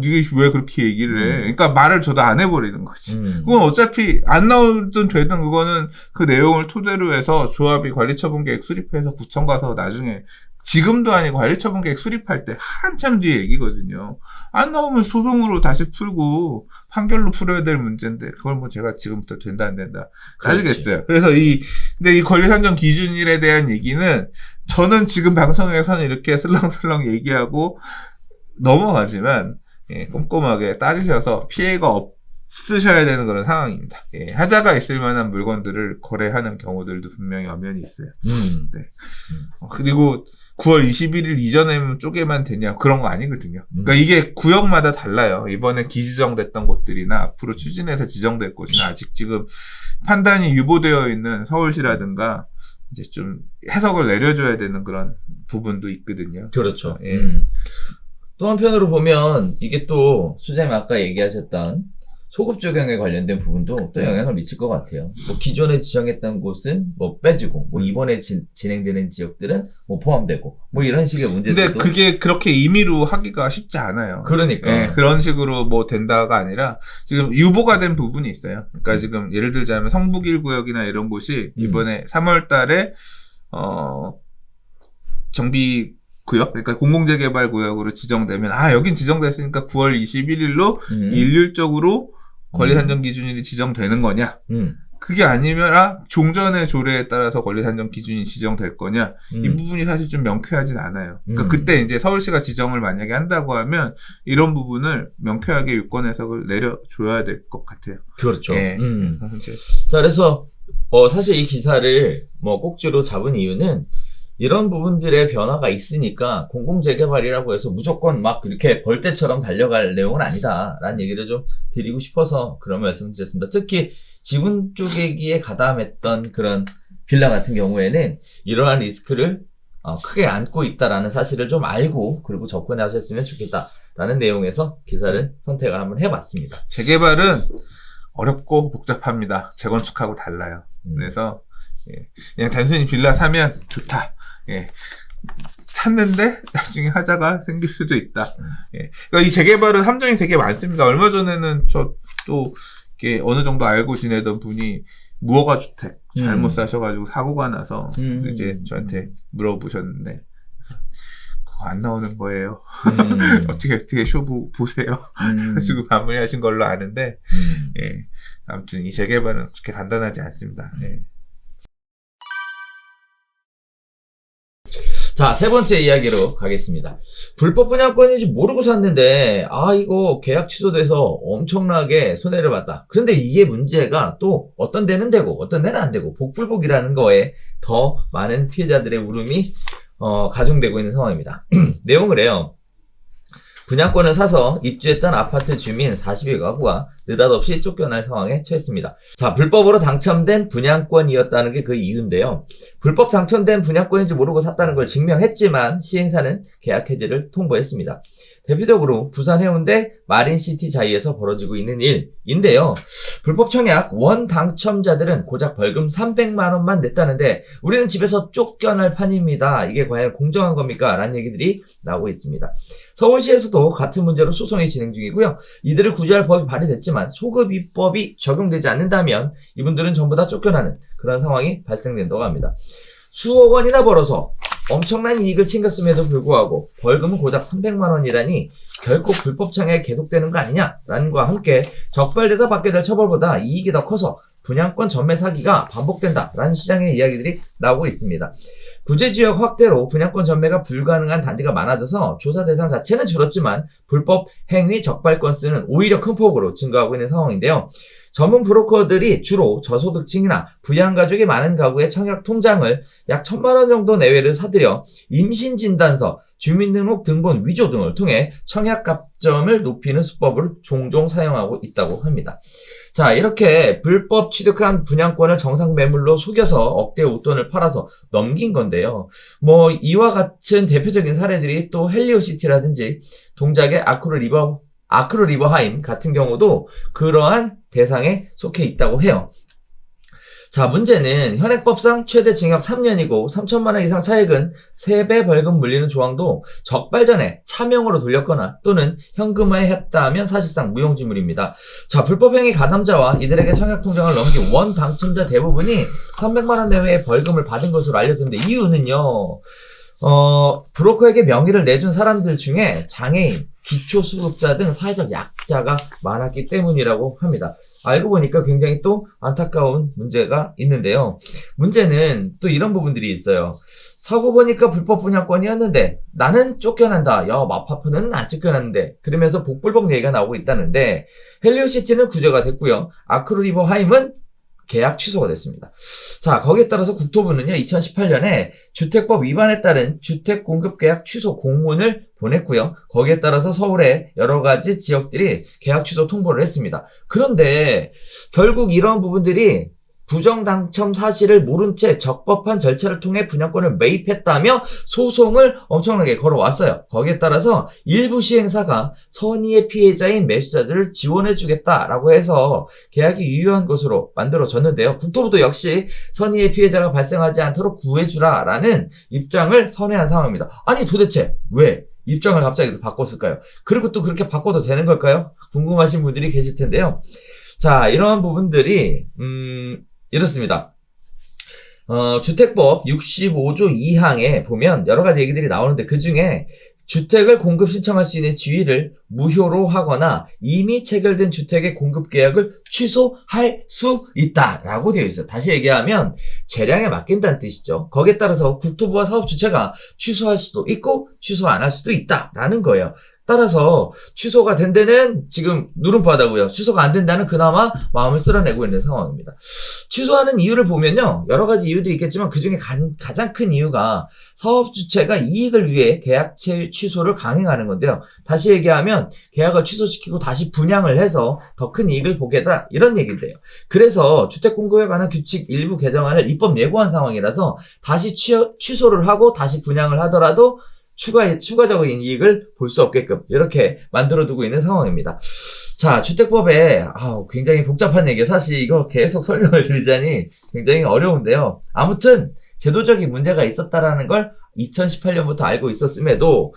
네가 왜 그렇게 얘기를 해? 그러니까 말을 저도 안 해버리는 거지. 그건 어차피 안 나오든 되든 그거는 그 내용을 토대로 해서 조합이 관리처분계획 수립해서 구청 가서 나중에 지금도 아니고 관리처분계획 수립할 때 한참 뒤에 얘기거든요. 안 나오면 소송으로 다시 풀고 판결로 풀어야 될 문제인데 그걸 뭐 제가 지금부터 된다 안 된다 따지겠어요. 그래서 근데 이 권리산정 기준일에 대한 얘기는 저는 지금 방송에서는 이렇게 슬렁슬렁 얘기하고 넘어가지만 꼼꼼하게 따지셔서 피해가 없으셔야 되는 그런 상황입니다. 하자가 있을 만한 물건들을 거래하는 경우들도 분명히 엄연히 있어요. 네. 그리고 9월 21일 이전에만 쪼개면 되냐 그런 거 아니거든요. 그러니까 이게 구역마다 달라요. 이번에 기지정됐던 곳들이나 앞으로 추진해서 지정될 곳이나 아직 지금 판단이 유보되어 있는 서울시라든가 이제 좀 해석을 내려줘야 되는 그런 부분도 있거든요. 그렇죠. 예. 또 한편으로 보면 이게 또 수장님 아까 얘기하셨던 소급 적용에 관련된 부분도 또 영향을 미칠 것 같아요. 뭐 기존에 지정했던 곳은 뭐 빼지고, 뭐 이번에 진행되는 지역들은 뭐 포함되고, 뭐 이런 식의 문제들도. 근데 그게 그렇게 임의로 하기가 쉽지 않아요. 그러니까. 네, 그런 식으로 뭐 된다가 아니라 지금 유보가 된 부분이 있어요. 그러니까 지금 예를 들자면 성북 1구역이나 이런 곳이 이번에 3월 달에 정비 구역, 그러니까 공공재개발 구역으로 지정되면 여긴 지정됐으니까 9월 21일로 일률적으로 권리산정 기준일이 지정되는 거냐? 그게 아니면 종전의 조례에 따라서 권리산정 기준이 지정될 거냐? 이 부분이 사실 좀 명쾌하진 않아요. 그러니까 그때 이제 서울시가 지정을 만약에 한다고 하면 이런 부분을 명쾌하게 유권 해석을 내려줘야 될 것 같아요. 그렇죠. 예. 자, 그래서 사실 이 기사를 뭐 꼭지로 잡은 이유는 이런 부분들의 변화가 있으니까 공공재개발이라고 해서 무조건 막 이렇게 벌떼처럼 달려갈 내용은 아니다라는 얘기를 좀 드리고 싶어서 그런 말씀을 드렸습니다. 특히 지분 쪼개기에 가담했던 그런 빌라 같은 경우에는 이러한 리스크를 크게 안고 있다라는 사실을 좀 알고 그리고 접근해 하셨으면 좋겠다라는 내용에서 기사를 선택을 한번 해봤습니다. 재개발은 어렵고 복잡합니다. 재건축하고 달라요. 그래서 그냥 단순히 빌라 사면 좋다. 예. 샀는데 나중에 하자가 생길 수도 있다. 예. 그러니까 이 재개발은 함정이 되게 많습니다. 얼마 전에는 저 또 이렇게 어느 정도 알고 지내던 분이 무허가 주택 잘못 사셔가지고 사고가 나서 이제 저한테 물어보셨는데 그거 안 나오는 거예요. 어떻게 쇼부 보세요. 지금 마무리하신 걸로 아는데 예. 아무튼 이 재개발은 그렇게 간단하지 않습니다. 예. 자, 세 번째 이야기로 가겠습니다. 불법 분양권인지 모르고 샀는데, 이거 계약 취소돼서 엄청나게 손해를 봤다. 그런데 이게 문제가 또 어떤 데는 되고, 어떤 데는 안 되고, 복불복이라는 거에 더 많은 피해자들의 울음이, 가중되고 있는 상황입니다. 내용을 해요. 분양권을 사서 입주했던 아파트 주민 40여 가구가 느닷없이 쫓겨날 상황에 처했습니다. 자, 불법으로 당첨된 분양권이었다는 게 그 이유인데요. 불법 당첨된 분양권인지 모르고 샀다는 걸 증명했지만 시행사는 계약 해지를 통보했습니다. 대표적으로 부산 해운대 마린시티 자이에서 벌어지고 있는 일인데요. 불법 청약 원 당첨자들은 고작 벌금 300만 원만 냈다는데 우리는 집에서 쫓겨날 판입니다. 이게 과연 공정한 겁니까? 라는 얘기들이 나오고 있습니다. 서울시에서도 같은 문제로 소송이 진행 중이고요. 이들을 구제할 법이 발의됐지만 소급 입법이 적용되지 않는다면 이분들은 전부 다 쫓겨나는 그런 상황이 발생된다고 합니다. 수억 원이나 벌어서 엄청난 이익을 챙겼음에도 불구하고 벌금은 고작 300만 원이라니 결코 불법 청약이 계속되는 거 아니냐라는 것과 함께 적발돼서 받게 될 처벌보다 이익이 더 커서 분양권 전매 사기가 반복된다라는 시장의 이야기들이 나오고 있습니다. 구제지역 확대로 분양권 전매가 불가능한 단지가 많아져서 조사 대상 자체는 줄었지만 불법 행위 적발 건수는 오히려 큰 폭으로 증가하고 있는 상황인데요. 전문 브로커들이 주로 저소득층이나 부양가족이 많은 가구의 청약 통장을 약 1,000만 원 정도 내외를 사들여 임신진단서, 주민등록 등본 위조 등을 통해 청약 갑점을 높이는 수법을 종종 사용하고 있다고 합니다. 자, 이렇게 불법 취득한 분양권을 정상 매물로 속여서 억대 웃돈을 팔아서 넘긴 건데요. 뭐 이와 같은 대표적인 사례들이 또 헬리오시티라든지 동작의 아크로리버하임 같은 경우도 그러한 대상에 속해 있다고 해요. 자, 문제는 현행법상 최대 징역 3년이고 3천만 원 이상 차액은 3배 벌금 물리는 조항도 적발 전에 차명으로 돌렸거나 또는 현금화했다면 사실상 무용지물입니다. 자, 불법행위 가담자와 이들에게 청약 통장을 넘긴 원 당첨자 대부분이 300만 원 내외의 벌금을 받은 것으로 알려졌는데 이유는요. 브로커에게 명의를 내준 사람들 중에 장애인, 기초수급자 등 사회적 약자가 많았기 때문이라고 합니다. 알고 보니까 굉장히 또 안타까운 문제가 있는데요. 문제는 또 이런 부분들이 있어요. 사고 보니까 불법 분양권이었는데 나는 쫓겨난다. 야, 마파프는 안 쫓겨났는데. 그러면서 복불복 얘기가 나오고 있다는데 헬리오시티는 구제가 됐고요. 아크로리버하임은 계약 취소가 됐습니다. 자, 거기에 따라서 국토부는요, 2018년에 주택법 위반에 따른 주택공급계약 취소 공문을 보냈고요. 거기에 따라서 서울의 여러 가지 지역들이 계약 취소 통보를 했습니다. 그런데 결국 이런 부분들이 부정 당첨 사실을 모른 채 적법한 절차를 통해 분양권을 매입했다며 소송을 엄청나게 걸어왔어요. 거기에 따라서 일부 시행사가 선의의 피해자인 매수자들을 지원해주겠다라고 해서 계약이 유효한 것으로 만들어졌는데요. 국토부도 역시 선의의 피해자가 발생하지 않도록 구해주라라는 입장을 선회한 상황입니다. 아니 도대체 왜 입장을 갑자기 또 바꿨을까요? 그리고 또 그렇게 바꿔도 되는 걸까요? 궁금하신 분들이 계실 텐데요. 자, 이러한 부분들이 이렇습니다. 주택법 65조 2항에 보면 여러 가지 얘기들이 나오는데 그 중에 주택을 공급 신청할 수 있는 지위를 무효로 하거나 이미 체결된 주택의 공급 계약을 취소할 수 있다라고 되어 있어요. 다시 얘기하면 재량에 맡긴다는 뜻이죠. 거기에 따라서 국토부와 사업주체가 취소할 수도 있고 취소 안 할 수도 있다라는 거예요. 따라서 취소가 된 데는 지금 누름바다고요. 취소가 안 된다는 그나마 마음을 쓸어내고 있는 상황입니다. 취소하는 이유를 보면요. 여러 가지 이유도 있겠지만 그중에 가장 큰 이유가 사업 주체가 이익을 위해 계약 취소를 강행하는 건데요. 다시 얘기하면 계약을 취소시키고 다시 분양을 해서 더 큰 이익을 보겠다 이런 얘기인데요. 그래서 주택공급에 관한 규칙 일부 개정안을 입법 예고한 상황이라서 다시 취소를 하고 다시 분양을 하더라도 추가적인 이익을 볼 수 없게끔 이렇게 만들어두고 있는 상황입니다. 자, 주택법에 굉장히 복잡한 얘기예요. 사실 이거 계속 설명을 드리자니 굉장히 어려운데요. 아무튼 제도적인 문제가 있었다라는 걸 2018년부터 알고 있었음에도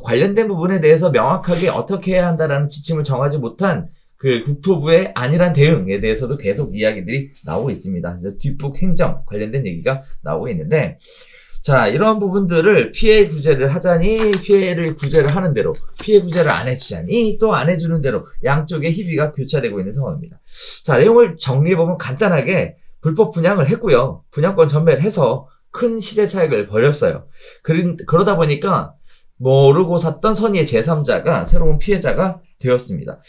관련된 부분에 대해서 명확하게 어떻게 해야 한다라는 지침을 정하지 못한 그 국토부의 안일한 대응에 대해서도 계속 이야기들이 나오고 있습니다. 뒷북 행정 관련된 얘기가 나오고 있는데 자, 이런 부분들을 피해 구제를 하자니 피해를 구제를 하는 대로 피해 구제를 안 해주자니 또 안 해주는 대로 양쪽의 희비가 교차되고 있는 상황입니다. 자, 내용을 정리해보면 간단하게 불법 분양을 했고요. 분양권 전매를 해서 큰 시세 차익을 벌였어요. 그러다 보니까 모르고 샀던 선의의 제3자가 새로운 피해자가 되었습니다.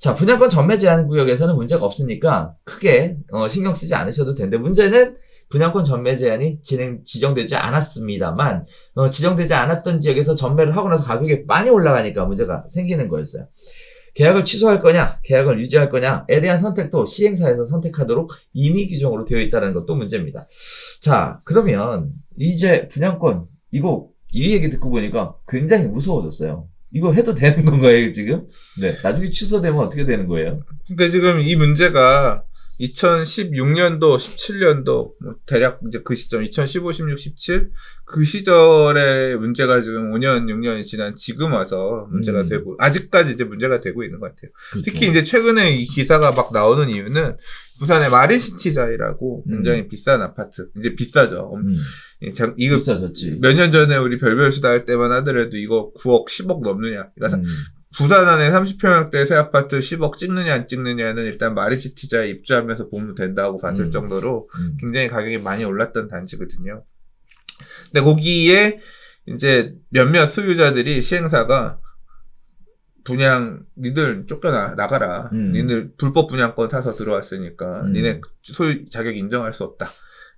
자, 분양권 전매 제한 구역에서는 문제가 없으니까 크게 신경 쓰지 않으셔도 되는데 문제는 분양권 전매 제한이 지정되지 않았습니다만 지정되지 않았던 지역에서 전매를 하고 나서 가격이 많이 올라가니까 문제가 생기는 거였어요. 계약을 취소할 거냐, 계약을 유지할 거냐에 대한 선택도 시행사에서 선택하도록 임의 규정으로 되어 있다는 것도 문제입니다. 자, 그러면 이제 분양권 이 얘기 듣고 보니까 굉장히 무서워졌어요. 이거 해도 되는 건가요, 지금? 네. 나중에 취소되면 어떻게 되는 거예요? 그러니까 지금 이 문제가 2016년도, 17년도, 대략 이제 그 시점, 2015, 16, 17? 그 시절의 문제가 지금 5년, 6년이 지난 지금 와서 문제가 되고, 아직까지 이제 문제가 되고 있는 것 같아요. 그렇죠. 특히 이제 최근에 이 기사가 막 나오는 이유는 부산의 마린시티자이라고 굉장히 비싼 아파트, 이제 비싸죠. 이거 비싸졌지. 몇 년 전에 우리 별별 수다 할 때만 하더라도 이거 9억, 10억 넘느냐. 그러니까 부산 안에 30평형대 새 아파트 10억 찍느냐 안 찍느냐는 일단 마린시티자에 입주하면서 보면 된다고 봤을 정도로 굉장히 가격이 많이 올랐던 단지거든요. 근데 거기에 이제 몇몇 소유자들이 시행사가 니들 나가라. 니들 불법 분양권 사서 들어왔으니까 니네 소유 자격 인정할 수 없다.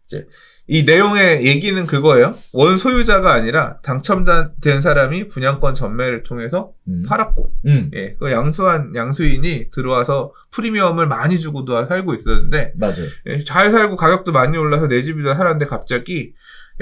이제 이 내용의 얘기는 그거예요. 원 소유자가 아니라 당첨된 사람이 분양권 전매를 통해서 팔았고, 예, 그 양수인이 들어와서 프리미엄을 많이 주고도 살고 있었는데, 맞아요. 예, 잘 살고 가격도 많이 올라서 내 집이다 살았는데 갑자기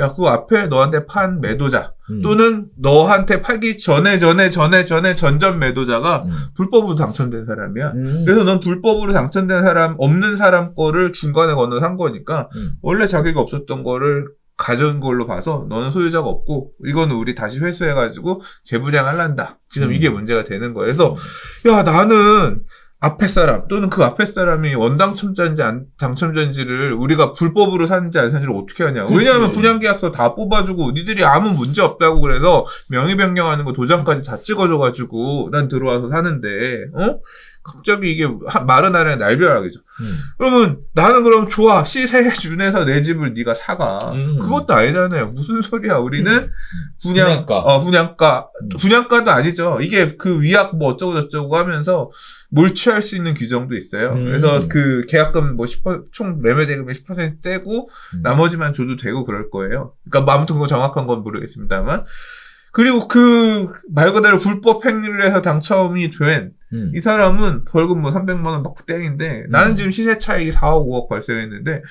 야, 그 앞에 너한테 판 매도자 또는 너한테 팔기 전에 전전 매도자가 불법으로 당첨된 사람이야. 그래서 넌 불법으로 당첨된 사람 없는 사람 거를 중간에 건너 산 거니까 원래 자기가 없었던 거를 가져온 걸로 봐서 너는 소유자가 없고 이거는 우리 다시 회수해가지고 재분양할란다. 지금 이게 문제가 되는 거예요. 그래서 야, 나는 앞에 사람 또는 그 앞에 사람이 원당첨자인지 당첨자인지를 우리가 불법으로 샀는지 안 샀는지를 어떻게 하냐. 그치. 왜냐하면 분양계약서 다 뽑아주고 니들이 아무 문제 없다고 그래서 명의 변경하는 거 도장까지 다 찍어줘가지고 난 들어와서 사는데 갑자기 이게 마른 하늘에 날벼락이죠. 그러면 나는 그럼 좋아. 시세에 준해서 내 집을 네가 사가. 그것도 아니잖아요. 무슨 소리야. 우리는 분양가도 아니죠. 이게 그 위약 뭐 어쩌고 저쩌고 하면서 몰취할 수 있는 규정도 있어요. 그래서 그 계약금 뭐 10%, 총 매매 대금의 10% 떼고 나머지만 줘도 되고 그럴 거예요. 그러니까 아무튼 그거 정확한 건 모르겠습니다만. 그리고 그 말 그대로 불법 행위를 해서 당첨이 된 이 사람은 벌금 뭐 300만 원 받고 땡인데 나는 지금 시세 차익이 4억 5억 발생했는데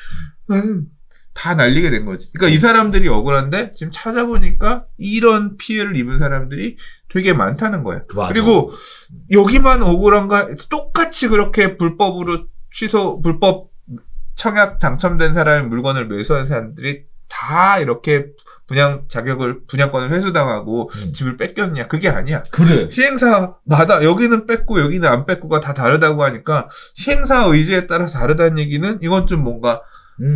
나는 다 날리게 된 거지. 그러니까 이 사람들이 억울한데 지금 찾아보니까 이런 피해를 입은 사람들이 되게 많다는 거야. 그리고 여기만 억울한가? 똑같이 그렇게 불법 청약 당첨된 사람의 물건을 매수한 사람들이 다 이렇게 분양권을 회수당하고 집을 뺏겼냐? 그게 아니야. 그래. 시행사마다 여기는 뺏고 여기는 안 뺏고가 다 다르다고 하니까 시행사 의지에 따라 다르다는 얘기는 이건 좀 뭔가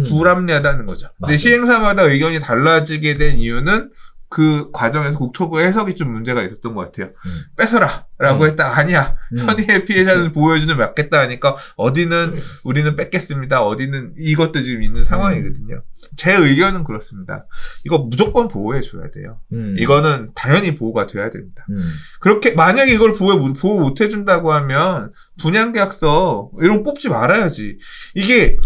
불합리하다는 거죠. 근데 시행사마다 의견이 달라지게 된 이유는 그 과정에서 국토부 해석이 좀 문제가 있었던 것 같아요. 뺏어라 라고 했다. 아니야. 선의의 피해자는 보호해주는 맞겠다 하니까 어디는 우리는 뺏겠습니다. 어디는 이것도 지금 있는 상황이거든요. 제 의견은 그렇습니다. 이거 무조건 보호해줘야 돼요. 이거는 당연히 보호가 돼야 됩니다. 그렇게 만약에 이걸 보호 못 해준다고 하면 분양계약서 이런 거 뽑지 말아야지. 이게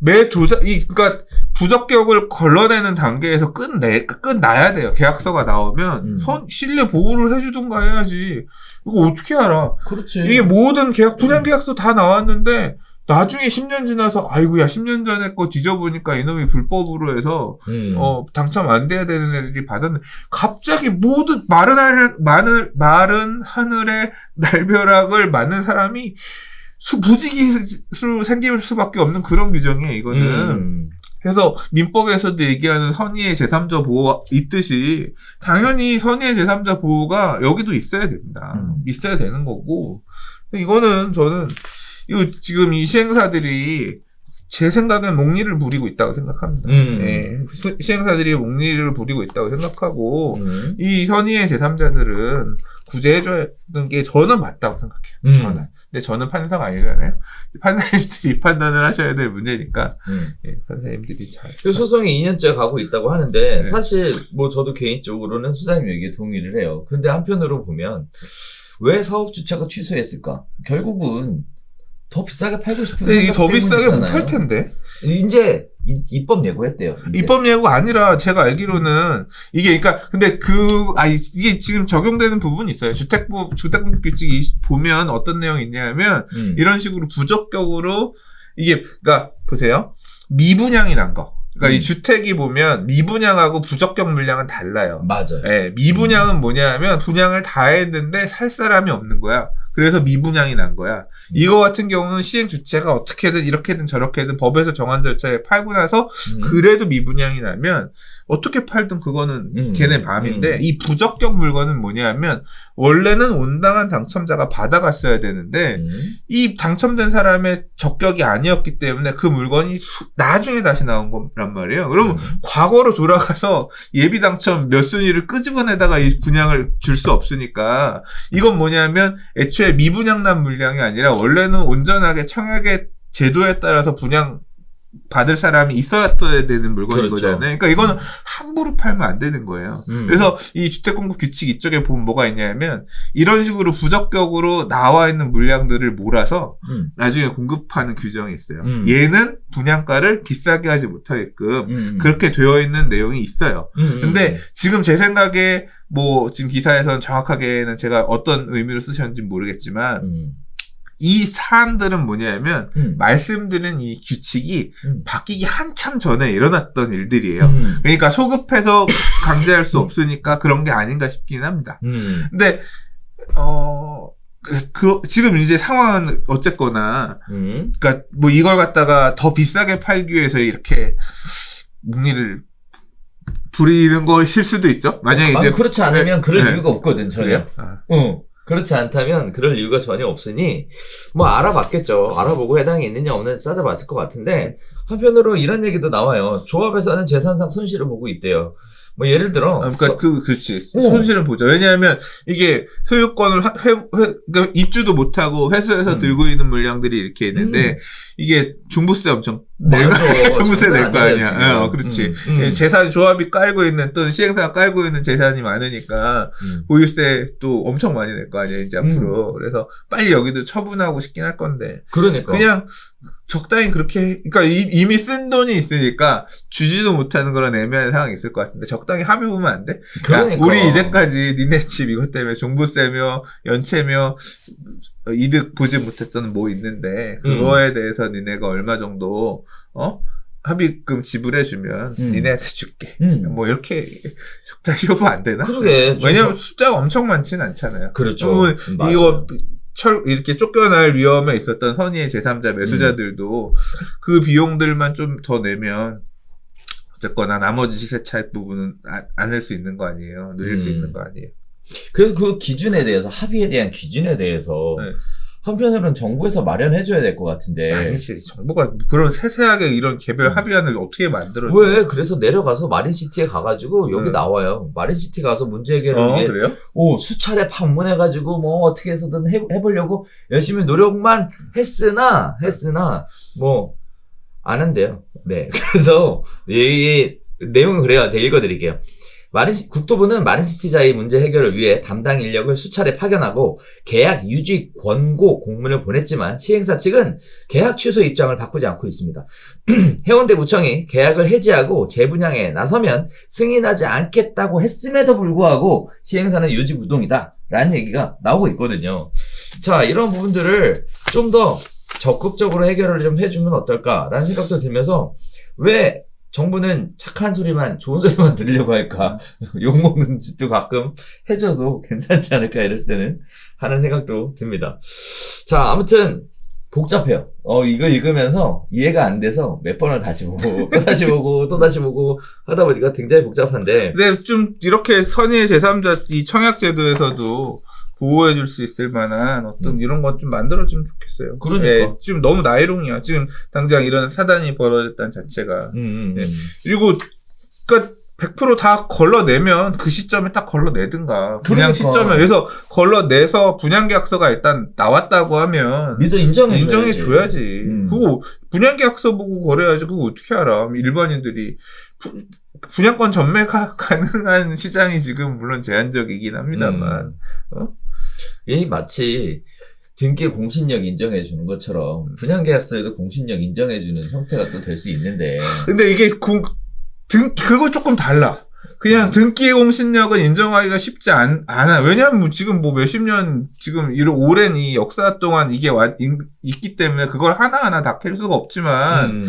그러니까 부적격을 걸러내는 단계에서 끝나야 돼요. 계약서가 나오면 신뢰 보호를 해주든가 해야지. 이거 어떻게 알아? 그렇지. 이게 모든 분양계약서 다 나왔는데 나중에 10년 지나서 아이고야 10년 전에 거 뒤져보니까 이놈이 불법으로 해서 당첨 안 돼야 되는 애들이 받았는데 갑자기 모든 마른 하늘에 날벼락을 맞는 사람이 무지기수로 생길 수밖에 없는 그런 규정이에요, 이거는. 그래서 민법에서도 얘기하는 선의의 제3자 보호 있듯이 당연히 선의의 제3자 보호가 여기도 있어야 됩니다. 있어야 되는 거고. 이거는 저는 지금 이 시행사들이 제 생각엔 목리를 부리고 있다고 생각합니다. 예, 시행사들이 목리를 부리고 있다고 생각하고 이 선의의 제3자들은 구제해줘야 하는 게 저는 맞다고 생각해요. 저는. 근데 저는 판사가 아니잖아요. 판사님들이 판단을 하셔야 될 문제니까 예, 판사님들이 잘. 그 소송이 2년째 가고 있다고 하는데 사실 뭐 저도 개인적으로는 수사님 얘기에 동의를 해요. 그런데 한편으로 보면 왜 사업 주체가 취소했을까? 결국은 더 비싸게 팔고 싶은 근데 이게 더 비싸게 못 팔 텐데. 이제 입법 예고했대요. 이제. 입법 예고가 아니라 제가 알기로는 이게 그러니까 근데 이게 지금 적용되는 부분이 있어요. 주택법 규칙이 보면 어떤 내용이 있냐면 이런 식으로 부적격으로 이게 그러니까 보세요. 미분양이 난 거. 그러니까 이 주택이 보면 미분양하고 부적격 물량은 달라요. 맞아요. 예, 미분양은 뭐냐면 분양을 다 했는데 살 사람이 없는 거야. 그래서 미분양이 난 거야. 이거 같은 경우는 시행 주체가 어떻게든 이렇게든 저렇게든 법에서 정한 절차에 팔고 나서 그래도 미분양이 나면 어떻게 팔든 그거는 걔네 마음인데 이 부적격 물건은 뭐냐면 원래는 온당한 당첨자가 받아갔어야 되는데 이 당첨된 사람의 적격이 아니었기 때문에 그 물건이 나중에 다시 나온 거란 말이에요. 그러면 과거로 돌아가서 예비 당첨 몇 순위를 끄집어내다가 이 분양을 줄 수 없으니까 이건 뭐냐면 애초에 미분양 난 물량이 아니라 원래는 온전하게 청약의 제도에 따라서 분양 받을 사람이 있어야 되는 물건인 그렇죠. 거잖아요. 그러니까 이거는 함부로 팔면 안 되는 거예요. 그래서 이 주택공급 규칙 이쪽에 보면 뭐가 있냐면 이런 식으로 부적격으로 나와 있는 물량들을 몰아서 나중에 공급하는 규정이 있어요. 얘는 분양가를 비싸게 하지 못하게끔 그렇게 되어 있는 내용이 있어요. 근데 지금 제 생각에 뭐 지금 기사에서는 정확하게는 제가 어떤 의미로 쓰셨는지 모르겠지만 이 사안들은 뭐냐면 말씀드린 이 규칙이 바뀌기 한참 전에 일어났던 일들이에요. 그러니까 소급해서 강제할 수 없으니까 그런 게 아닌가 싶긴 합니다. 근데 지금 이제 상황은 어쨌거나 그러니까 뭐 이걸 갖다가 더 비싸게 팔기 위해서 이렇게 묵리를 부리는 것일 수도 있죠. 만약에 이제 그렇지 않으면 그럴 이유가 없거든 전혀. 그래요? 그렇지 않다면 그럴 이유가 전혀 없으니 뭐 알아봤겠죠. 알아보고 해당이 있느냐 없느냐 따져봤을 것 같은데 한편으로 이런 얘기도 나와요. 조합에서는 재산상 손실을 보고 있대요. 뭐 예를 들어 그러니까 그렇지. 손실은 보죠. 왜냐하면 이게 소유권을 그러니까 입주도 못하고 회수해서 들고 있는 물량들이 이렇게 있는데 이게 종부세 엄청 종부세 낼 거 아니야. 그렇지. 재산 조합이 깔고 있는 또는 시행사가 깔고 있는 재산이 많으니까 보유세 또 엄청 많이 낼 거 아니야 이제 앞으로. 그래서 빨리 여기도 처분하고 싶긴 할 건데. 그러니까 그냥 적당히 그렇게, 그러니까 이미 쓴 돈이 있으니까 주지도 못하는 그런 애매한 상황이 있을 것 같은데 적당히 합의 보면 안 돼? 그러니까. 우리 이제까지 니네 집 이것 때문에 종부세며 연체며 이득 보지 못했던 뭐 있는데 그거에 대해서 니네가 얼마 정도 합의금 지불해주면 니네한테 줄게. 뭐 이렇게 적당히 협의 안 되나? 그러게. 왜냐면 숫자가 엄청 많지는 않잖아요. 그렇죠. 이거 이렇게 쫓겨날 위험에 있었던 선의의 제3자 매수자들도 그 비용들만 좀 더 내면 어쨌거나 나머지 시세 차익 부분은 안 낼 수 있는 거 아니에요. 늘릴 수 있는 거 아니에요. 그래서 그 기준에 대해서 합의에 대한 기준에 대해서 한편으로는 정부에서 마련해줘야 될 것 같은데. 아니지. 정부가 그런 세세하게 이런 개별 합의안을 어떻게 만들어줘? 왜? 그래서 내려가서 마린시티에 가가지고 여기 나와요. 마린시티 가서 문제 해결을 위해 그래요? 수차례 방문해가지고 뭐 어떻게 해서든 해보려고 열심히 노력만 했으나 뭐 안 한대요. 네. 그래서 이 내용은 그래요. 제가 읽어드릴게요. 국토부는 마린시티자의 문제 해결을 위해 담당 인력을 수차례 파견하고 계약 유지 권고 공문을 보냈지만 시행사 측은 계약 취소 입장을 바꾸지 않고 있습니다. 해운대 구청이 계약을 해지하고 재분양에 나서면 승인하지 않겠다고 했음에도 불구하고 시행사는 유지부동이다 라는 얘기가 나오고 있거든요. 자, 이런 부분들을 좀 더 적극적으로 해결을 좀 해주면 어떨까라는 생각도 들면서 왜 정부는 착한 소리만, 좋은 소리만 들으려고 할까? 욕먹는 짓도 가끔 해줘도 괜찮지 않을까, 이럴 때는. 하는 생각도 듭니다. 자, 아무튼, 복잡해요. 이거 읽으면서 이해가 안 돼서 몇 번을 다시 보고, 또 다시 보고, 또 다시 보고 하다 보니까 굉장히 복잡한데. 근데 좀 이렇게 선의의 제3자 이 청약제도에서도 보호해줄 수 있을 만한 어떤 이런 건 좀 만들어주면 좋겠어요. 그러니까. 네, 지금 너무 나이롱이야. 지금 당장 이런 사단이 벌어졌다는 자체가. 네. 그리고, 그니까 100% 다 걸러내면 그 시점에 딱 걸러내든가. 분양 시점에. 그래서 걸러내서 분양계약서가 일단 나왔다고 하면. 믿어 인정해줘야지. 그거 분양계약서 보고 거래해야지. 그거 어떻게 알아. 일반인들이. 분양권 전매가 가능한 시장이 지금 물론 제한적이긴 합니다만. 이 마치 등기 공신력 인정해주는 것처럼 분양계약서에도 공신력 인정해주는 형태가 또 될 수 있는데. 근데 이게 그거 조금 달라. 그냥 등기의 공신력은 인정하기가 쉽지 않아. 왜냐면 지금 뭐 몇십 년, 지금 이런 오랜 이 역사 동안 이게 있기 때문에 그걸 하나하나 다 캘 수가 없지만,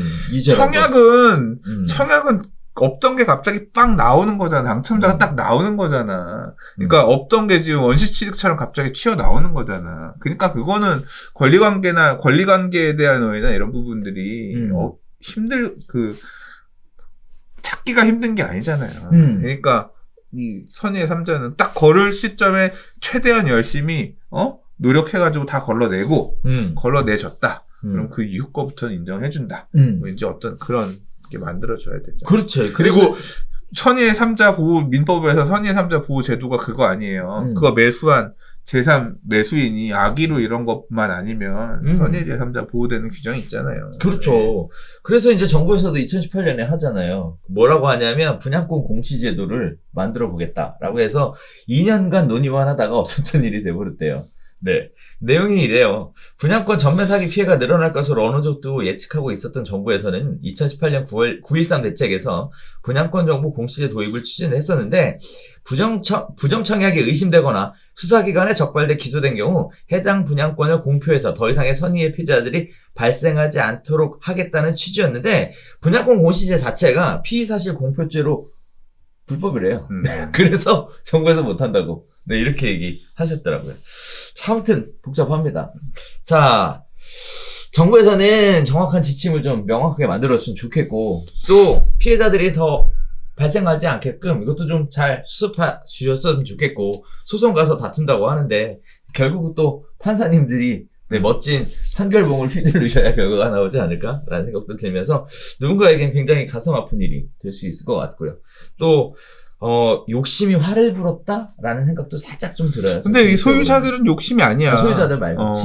청약은 없던 게 갑자기 빵 나오는 거잖아. 당첨자가 딱 나오는 거잖아. 그러니까 없던 게 지금 원시취득처럼 갑자기 튀어나오는 거잖아. 그러니까 그거는 권리관계에 대한 오해나 이런 부분들이 찾기가 힘든 게 아니잖아요. 그러니까 이 선의의 3자는 딱 걸을 시점에 최대한 열심히 노력해가지고 다 걸러내고 걸러내줬다. 그럼 그 이후 거부터는 인정해준다. 뭐 이제 어떤 그런 게 만들어줘야 되죠. 그렇죠. 그리고 선의의 3자 보호 민법에서 선의의 3자 보호 제도가 그거 아니에요. 그거 매수한 제3 매수인이 악의로 이런 것만 아니면 선의의 제3자 보호되는 규정이 있잖아요. 그렇죠. 네. 그래서 이제 정부에서도 2018년에 하잖아요. 뭐라고 하냐면 분양권 공시제도를 만들어 보겠다라고 해서 2년간 논의만 하다가 없었던 일이 돼버렸대요. 네. 내용이 이래요. 분양권 전매 사기 피해가 늘어날 것으로 어느 정도 예측하고 있었던 정부에서는 2018년 9.13 대책에서 분양권 정보 공시제 도입을 추진을 했었는데 부정청약이 의심되거나 수사기관에 적발돼 기소된 경우 해당 분양권을 공표해서 더 이상의 선의의 피해자들이 발생하지 않도록 하겠다는 취지였는데 분양권 공시제 자체가 피의사실 공표죄로 불법이래요. 그래서 정부에서 못한다고. 네, 이렇게 얘기하셨더라고요. 자, 아무튼 복잡합니다. 자, 정부에서는 정확한 지침을 좀 명확하게 만들었으면 좋겠고 또 피해자들이 더 발생하지 않게끔 이것도 좀 잘 수습해 주셨으면 좋겠고 소송 가서 다툰다고 하는데 결국은 또 판사님들이 멋진 판결봉을 휘두르셔야 결과가 나오지 않을까라는 생각도 들면서 누군가에겐 굉장히 가슴 아픈 일이 될 수 있을 것 같고요. 또 욕심이 화를 불었다라는 생각도 살짝 좀 들어요. 근데 이 소유자들은 욕심이 아니야. 소유자들 말고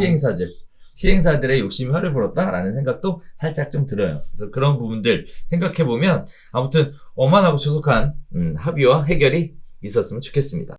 시행사들의 욕심이 화를 불었다라는 생각도 살짝 좀 들어요. 그래서 그런 부분들 생각해보면 아무튼 원만하고 조속한 합의와 해결이 있었으면 좋겠습니다.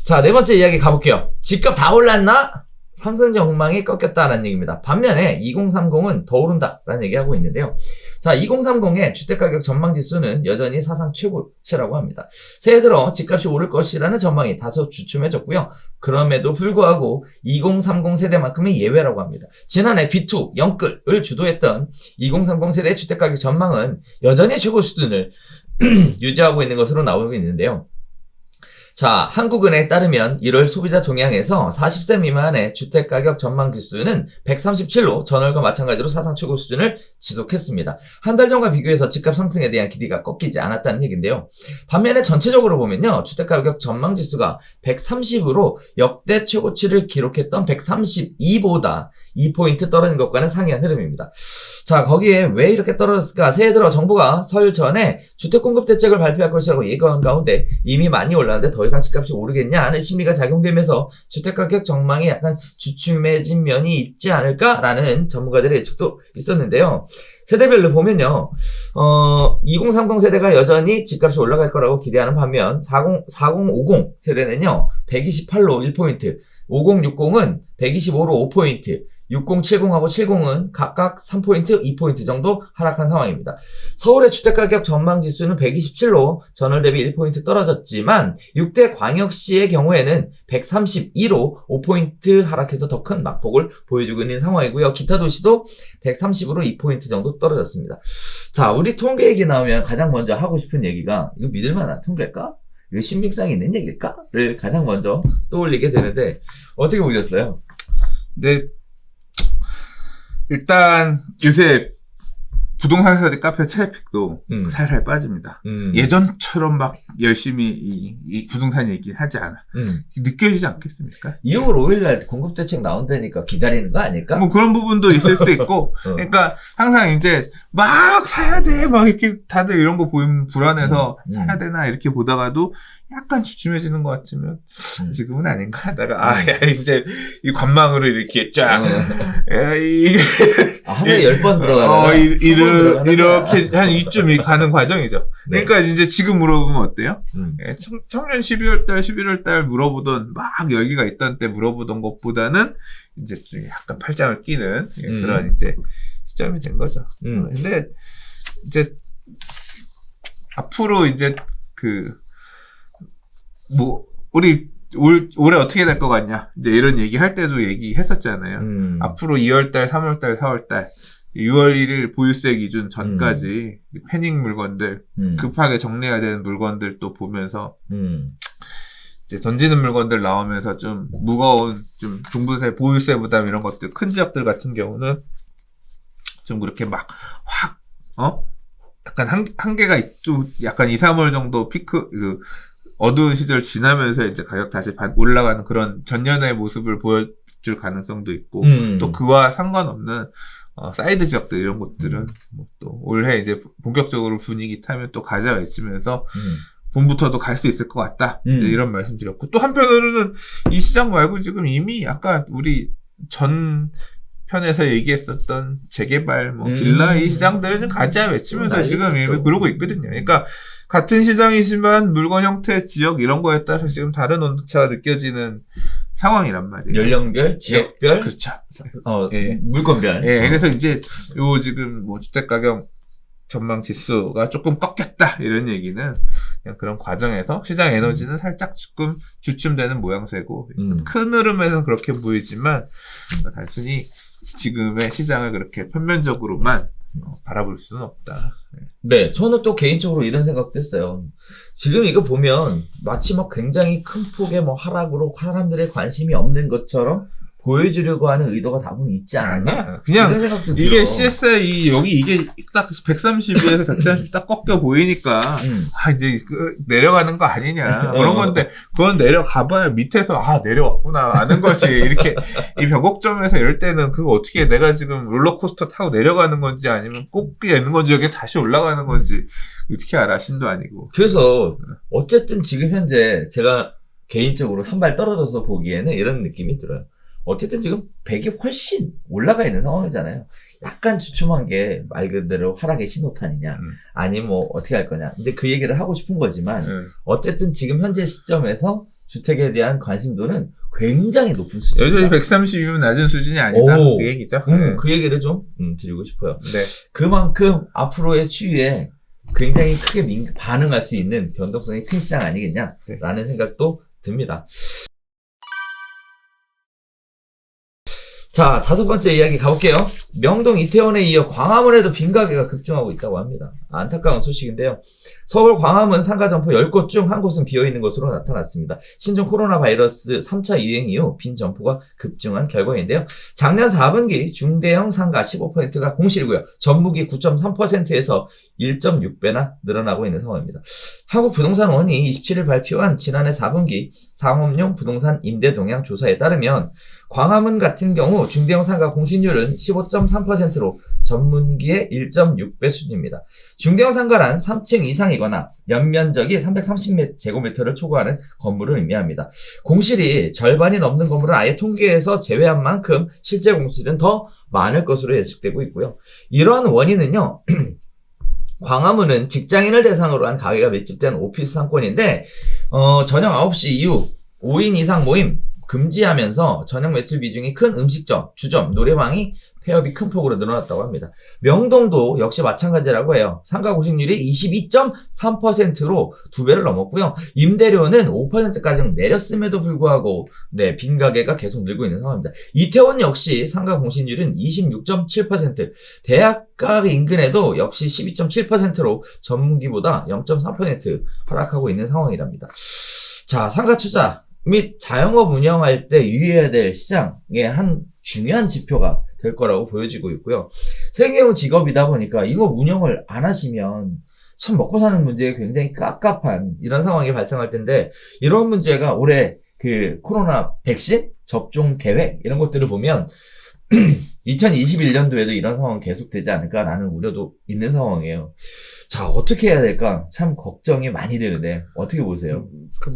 자, 네 번째 이야기 가볼게요. 집값 다 올랐나? 상승 전망이 꺾였다라는 얘기입니다. 반면에 2030은 더 오른다라는 얘기하고 있는데요. 자, 2030의 주택가격 전망지수는 여전히 사상 최고치라고 합니다. 새해 들어 집값이 오를 것이라는 전망이 다소 주춤해졌고요. 그럼에도 불구하고 2030 세대만큼은 예외라고 합니다. 지난해 B2, 영끌을 주도했던 2030 세대 주택가격 전망은 여전히 최고 수준을 유지하고 있는 것으로 나오고 있는데요. 자, 한국은행에 따르면 1월 소비자 동향에서 40세 미만의 주택가격 전망지수는 137로 전월과 마찬가지로 사상 최고 수준을 지속했습니다. 한 달 전과 비교해서 집값 상승에 대한 기대가 꺾이지 않았다는 얘기인데요. 반면에 전체적으로 보면요. 주택가격 전망지수가 130으로 역대 최고치를 기록했던 132보다 2포인트 떨어진 것과는 상이한 흐름입니다. 자, 거기에 왜 이렇게 떨어졌을까? 새해 들어 정부가 설 전에 주택공급 대책을 발표할 것이라고 예고한 가운데 이미 많이 올랐는데 더 이상 집값이 오르겠냐 하는 심리가 작용되면서 주택가격 전망이 약간 주춤해진 면이 있지 않을까라는 전문가들의 예측도 있었는데요. 세대별로 보면요. 2030 세대가 여전히 집값이 올라갈 거라고 기대하는 반면 4050 세대는요. 128로 1포인트, 5060은 125로 5포인트, 6070하고 70은 각각 3포인트, 2포인트 정도 하락한 상황입니다. 서울의 주택가격 전망지수는 127로 전월 대비 1포인트 떨어졌지만 6대 광역시의 경우에는 132로 5포인트 하락해서 더 큰 낙폭을 보여주고 있는 상황이고요. 기타 도시도 130으로 2포인트 정도 떨어졌습니다. 자, 우리 통계 얘기 나오면 가장 먼저 하고 싶은 얘기가 이거 믿을만한 통계일까? 이거 신빙성이 있는 얘기일까?를 가장 먼저 떠올리게 되는데 어떻게 보셨어요? 네. 일단 요새 부동산 사들 카페 트래픽도 살살 빠집니다. 예전처럼 막 열심히 이 부동산 얘기 하지 않아. 느껴지지 않겠습니까? 2월 5일날 공급대책 나온다니까 기다리는 거 아닐까? 뭐 그런 부분도 있을 수 있고, 그러니까 항상 이제 막 사야 돼, 막 이렇게 다들 이런 거 보이면 불안해서 사야 되나 이렇게 보다가도 약간 주춤해지는 것 같으면 지금은 아닌가 하다가 야 이제 이 관망으로 이렇게 쫙 하루에 10번 들어가다가 이렇게 한 이쯤 가는 과정이죠. 네. 그러니까 이제 지금 물어보면 어때요? 청년 12월달 11월달 물어보던 막 열기가 있던 때 물어보던 것보다는 이제 좀 약간 팔짱을 끼는 그런 이제 시점이 된 거죠. 근데 이제 앞으로 이제 우리 올해 어떻게 될 것 같냐 이제 이런 얘기 할 때도 얘기했었잖아요. 앞으로 2월달, 3월달, 4월달 6월 1일 보유세 기준 전까지 패닉 물건들 급하게 정리해야 되는 물건들 또 보면서 이제 던지는 물건들 나오면서 좀 무거운 좀 종부세, 보유세 부담 이런 것들 큰 지역들 같은 경우는 좀 그렇게 막 확 약간 한계가 또 약간 2, 3월 정도 피크 어두운 시절 지나면서 이제 가격 다시 올라가는 그런 전년의 모습을 보여줄 가능성도 있고 또 그와 상관없는 사이드 지역들 이런 것들은 뭐 또 올해 이제 본격적으로 분위기 타면 또 가져가 있으면서 봄부터도 갈 수 있을 것 같다 이제 이런 말씀드렸고 또 한편으로는 이 시장 말고 지금 이미 아까 우리 전 편에서 얘기했었던 재개발, 빌라 이 시장들을 좀 가자 외치면서 지금 이미 그러고 있거든요. 그러니까 같은 시장이지만 물건 형태, 지역 이런 거에 따라서 지금 다른 온도차가 느껴지는 상황이란 말이에요. 연령별, 지역별, 그렇죠. 물건별. 그래서 이제 요 지금 뭐 주택가격 전망 지수가 조금 꺾였다 이런 얘기는 그냥 그런 과정에서 시장 에너지는 살짝 조금 주춤되는 모양새고 큰 흐름에서는 그렇게 보이지만 단순히 지금의 시장을 그렇게 편면적으로만 바라볼 수는 없다. 네, 저는 또 개인적으로 이런 생각도 했어요. 지금 이거 보면 마치 막 굉장히 큰 폭의 뭐 하락으로 사람들의 관심이 없는 것처럼 보여주려고 하는 의도가 다분히 있지 않나? 아니야. 그냥 이게 CSI 여기 이게 딱 132에서 130 딱 꺾여 보이니까 이제 내려가는 거 아니냐 그런 건데 그건 내려가봐야 밑에서 내려왔구나 아는 거지. 이렇게 이 변곡점에서 이럴 때는 그거 어떻게 내가 지금 롤러코스터 타고 내려가는 건지 아니면 꼭게 있는 건지 여기 다시 올라가는 건지 어떻게 알아? 신도 아니고. 그래서 어쨌든 지금 현재 제가 개인적으로 한 발 떨어져서 보기에는 이런 느낌이 들어요. 어쨌든 지금 100이 훨씬 올라가 있는 상황이잖아요. 약간 주춤한 게 말 그대로 하락의 신호탄이냐, 아니면 뭐 어떻게 할 거냐. 이제 그 얘기를 하고 싶은 거지만, 어쨌든 지금 현재 시점에서 주택에 대한 관심도는 굉장히 높은 수준이다. 여전히 130이면 낮은 수준이 아니다. 그 얘기죠. 그 얘기를 좀 드리고 싶어요. 네. 그만큼 앞으로의 추이에 굉장히 크게 반응할 수 있는 변동성이 큰 시장 아니겠냐라는 생각도 듭니다. 자, 5번째 이야기 가볼게요. 명동 이태원에 이어 광화문에도 빈가게가 급증하고 있다고 합니다. 안타까운 소식인데요. 서울 광화문 상가 점포 10곳 중 한 곳은 비어있는 것으로 나타났습니다. 신종 코로나 바이러스 3차 유행 이후 빈 점포가 급증한 결과인데요. 작년 4분기 중대형 상가 15%가 공실이고요. 전분기 9.3%에서 1.6배나 늘어나고 있는 상황입니다. 한국부동산원이 27일 발표한 지난해 4분기 상업용 부동산 임대 동향 조사에 따르면 광화문 같은 경우 중대형 상가 공실률은 15.3%로 전분기의 1.6배 수준입니다. 중대형 상가란 3층 이상이거나 연면적이 330제곱미터를 초과하는 건물을 의미합니다. 공실이 절반이 넘는 건물을 아예 통계에서 제외한 만큼 실제 공실은 더 많을 것으로 예측되고 있고요. 이러한 원인은요. 광화문은 직장인을 대상으로 한 가게가 밀집된 오피스 상권인데 저녁 9시 이후 5인 이상 모임 금지하면서 저녁 매출 비중이 큰 음식점, 주점, 노래방이 폐업이 큰 폭으로 늘어났다고 합니다. 명동도 역시 마찬가지라고 해요. 상가 공실률이 22.3%로 2배를 넘었고요. 임대료는 5%까지 내렸음에도 불구하고 빈 가게가 계속 늘고 있는 상황입니다. 이태원 역시 상가 공실률은 26.7%, 대학가 인근에도 역시 12.7%로 전분기보다 0.3% 하락하고 있는 상황이랍니다. 자, 상가 투자 및 자영업 운영할 때 유의해야 될 시장의 한 중요한 지표가 될 거라고 보여지고 있고요. 생계형 직업이다 보니까 이거 운영을 안 하시면 참 먹고 사는 문제에 굉장히 깝깝한 이런 상황이 발생할 텐데, 이런 문제가 올해 그 코로나 백신 접종 계획 이런 것들을 보면 2021년도에도 이런 상황 계속되지 않을까라는 우려도 있는 상황이에요. 자, 어떻게 해야 될까? 참 걱정이 많이 되는데 어떻게 보세요?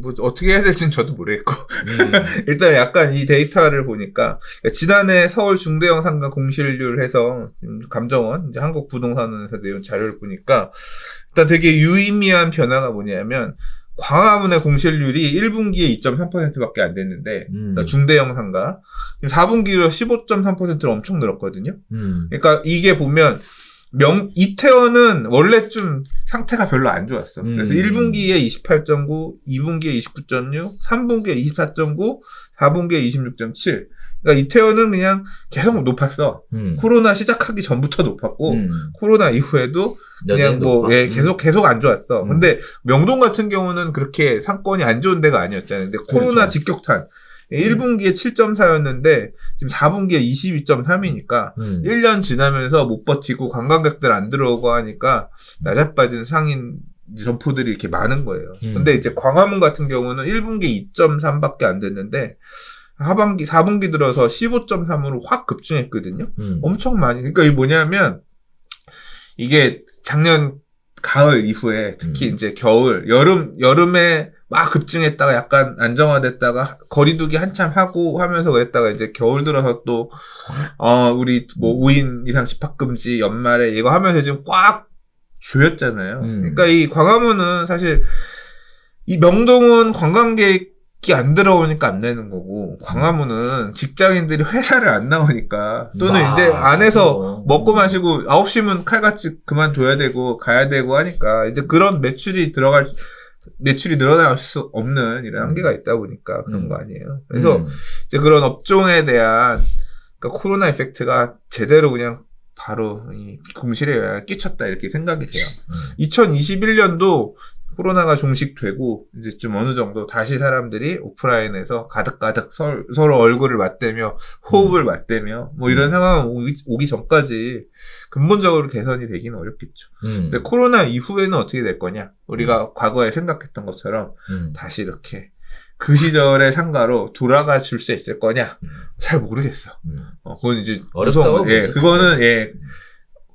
뭐 어떻게 해야 될지는 저도 모르겠고 일단 약간 이 데이터를 보니까 지난해 서울 중대형 상가 공실률 해서 감정원 이제 한국부동산원에서 내용 자료를 보니까 일단 되게 유의미한 변화가 뭐냐면 광화문의 공실률이 1분기에 2.3%밖에 안 됐는데 중대형 상가 4분기로 15.3%로 엄청 늘었거든요. 그러니까 이게 보면 이태원은 원래 좀 상태가 별로 안 좋았어. 그래서 1분기에 28.9, 2분기에 29.6, 3분기에 24.9, 4분기에 26.7. 그러니까 이태원은 그냥 계속 높았어. 코로나 시작하기 전부터 높았고, 코로나 이후에도 그냥 계속 안 좋았어. 근데 명동 같은 경우는 그렇게 상권이 안 좋은 데가 아니었잖아요. 근데 코로나 직격탄. 1분기에 7.4였는데 지금 4분기에 22.3이니까 1년 지나면서 못 버티고 관광객들 안 들어오고 하니까 낮아빠진 상인 점포들이 이렇게 많은 거예요. 근데 이제 광화문 같은 경우는 1분기에 2.3밖에 안 됐는데 하반기 4분기 들어서 15.3으로 확 급증했거든요. 엄청 많이. 그러니까 이게 뭐냐면 이게 작년 가을 이후에 특히 이제 겨울, 여름에 막 급증했다가 약간 안정화됐다가 거리두기 한참 하고 하면서 그랬다가 이제 겨울 들어서 또 우리 뭐 5인 이상 집합금지 연말에 이거 하면서 지금 꽉 조였잖아요. 그러니까 이 광화문은 사실 이 명동은 관광객이 안 들어오니까 안 내는 거고 광화문은 직장인들이 회사를 안 나오니까 또는 이제 안에서 먹고 마시고 9시면 칼같이 그만둬야 되고 가야 되고 하니까 이제 그런 매출이 늘어날 수 없는 이런 한계가 있다 보니까 그런 거 아니에요. 그래서 이제 그런 업종에 대한 그러니까 코로나 이펙트가 제대로 그냥 바로 이 공실에 영향을 끼쳤다 이렇게 생각이 돼요. 2021년도 코로나가 종식되고 이제 좀 어느 정도 다시 사람들이 오프라인에서 가득가득 서로 얼굴을 맞대며 호흡을 맞대며 뭐 이런 상황 오기 전까지 근본적으로 개선이 되기는 어렵겠죠. 근데 코로나 이후에는 어떻게 될 거냐? 우리가 과거에 생각했던 것처럼 다시 이렇게 그 시절의 상가로 돌아가 줄 수 있을 거냐? 잘 모르겠어. 그건 이제 어렵다고. 예, 그거는 예.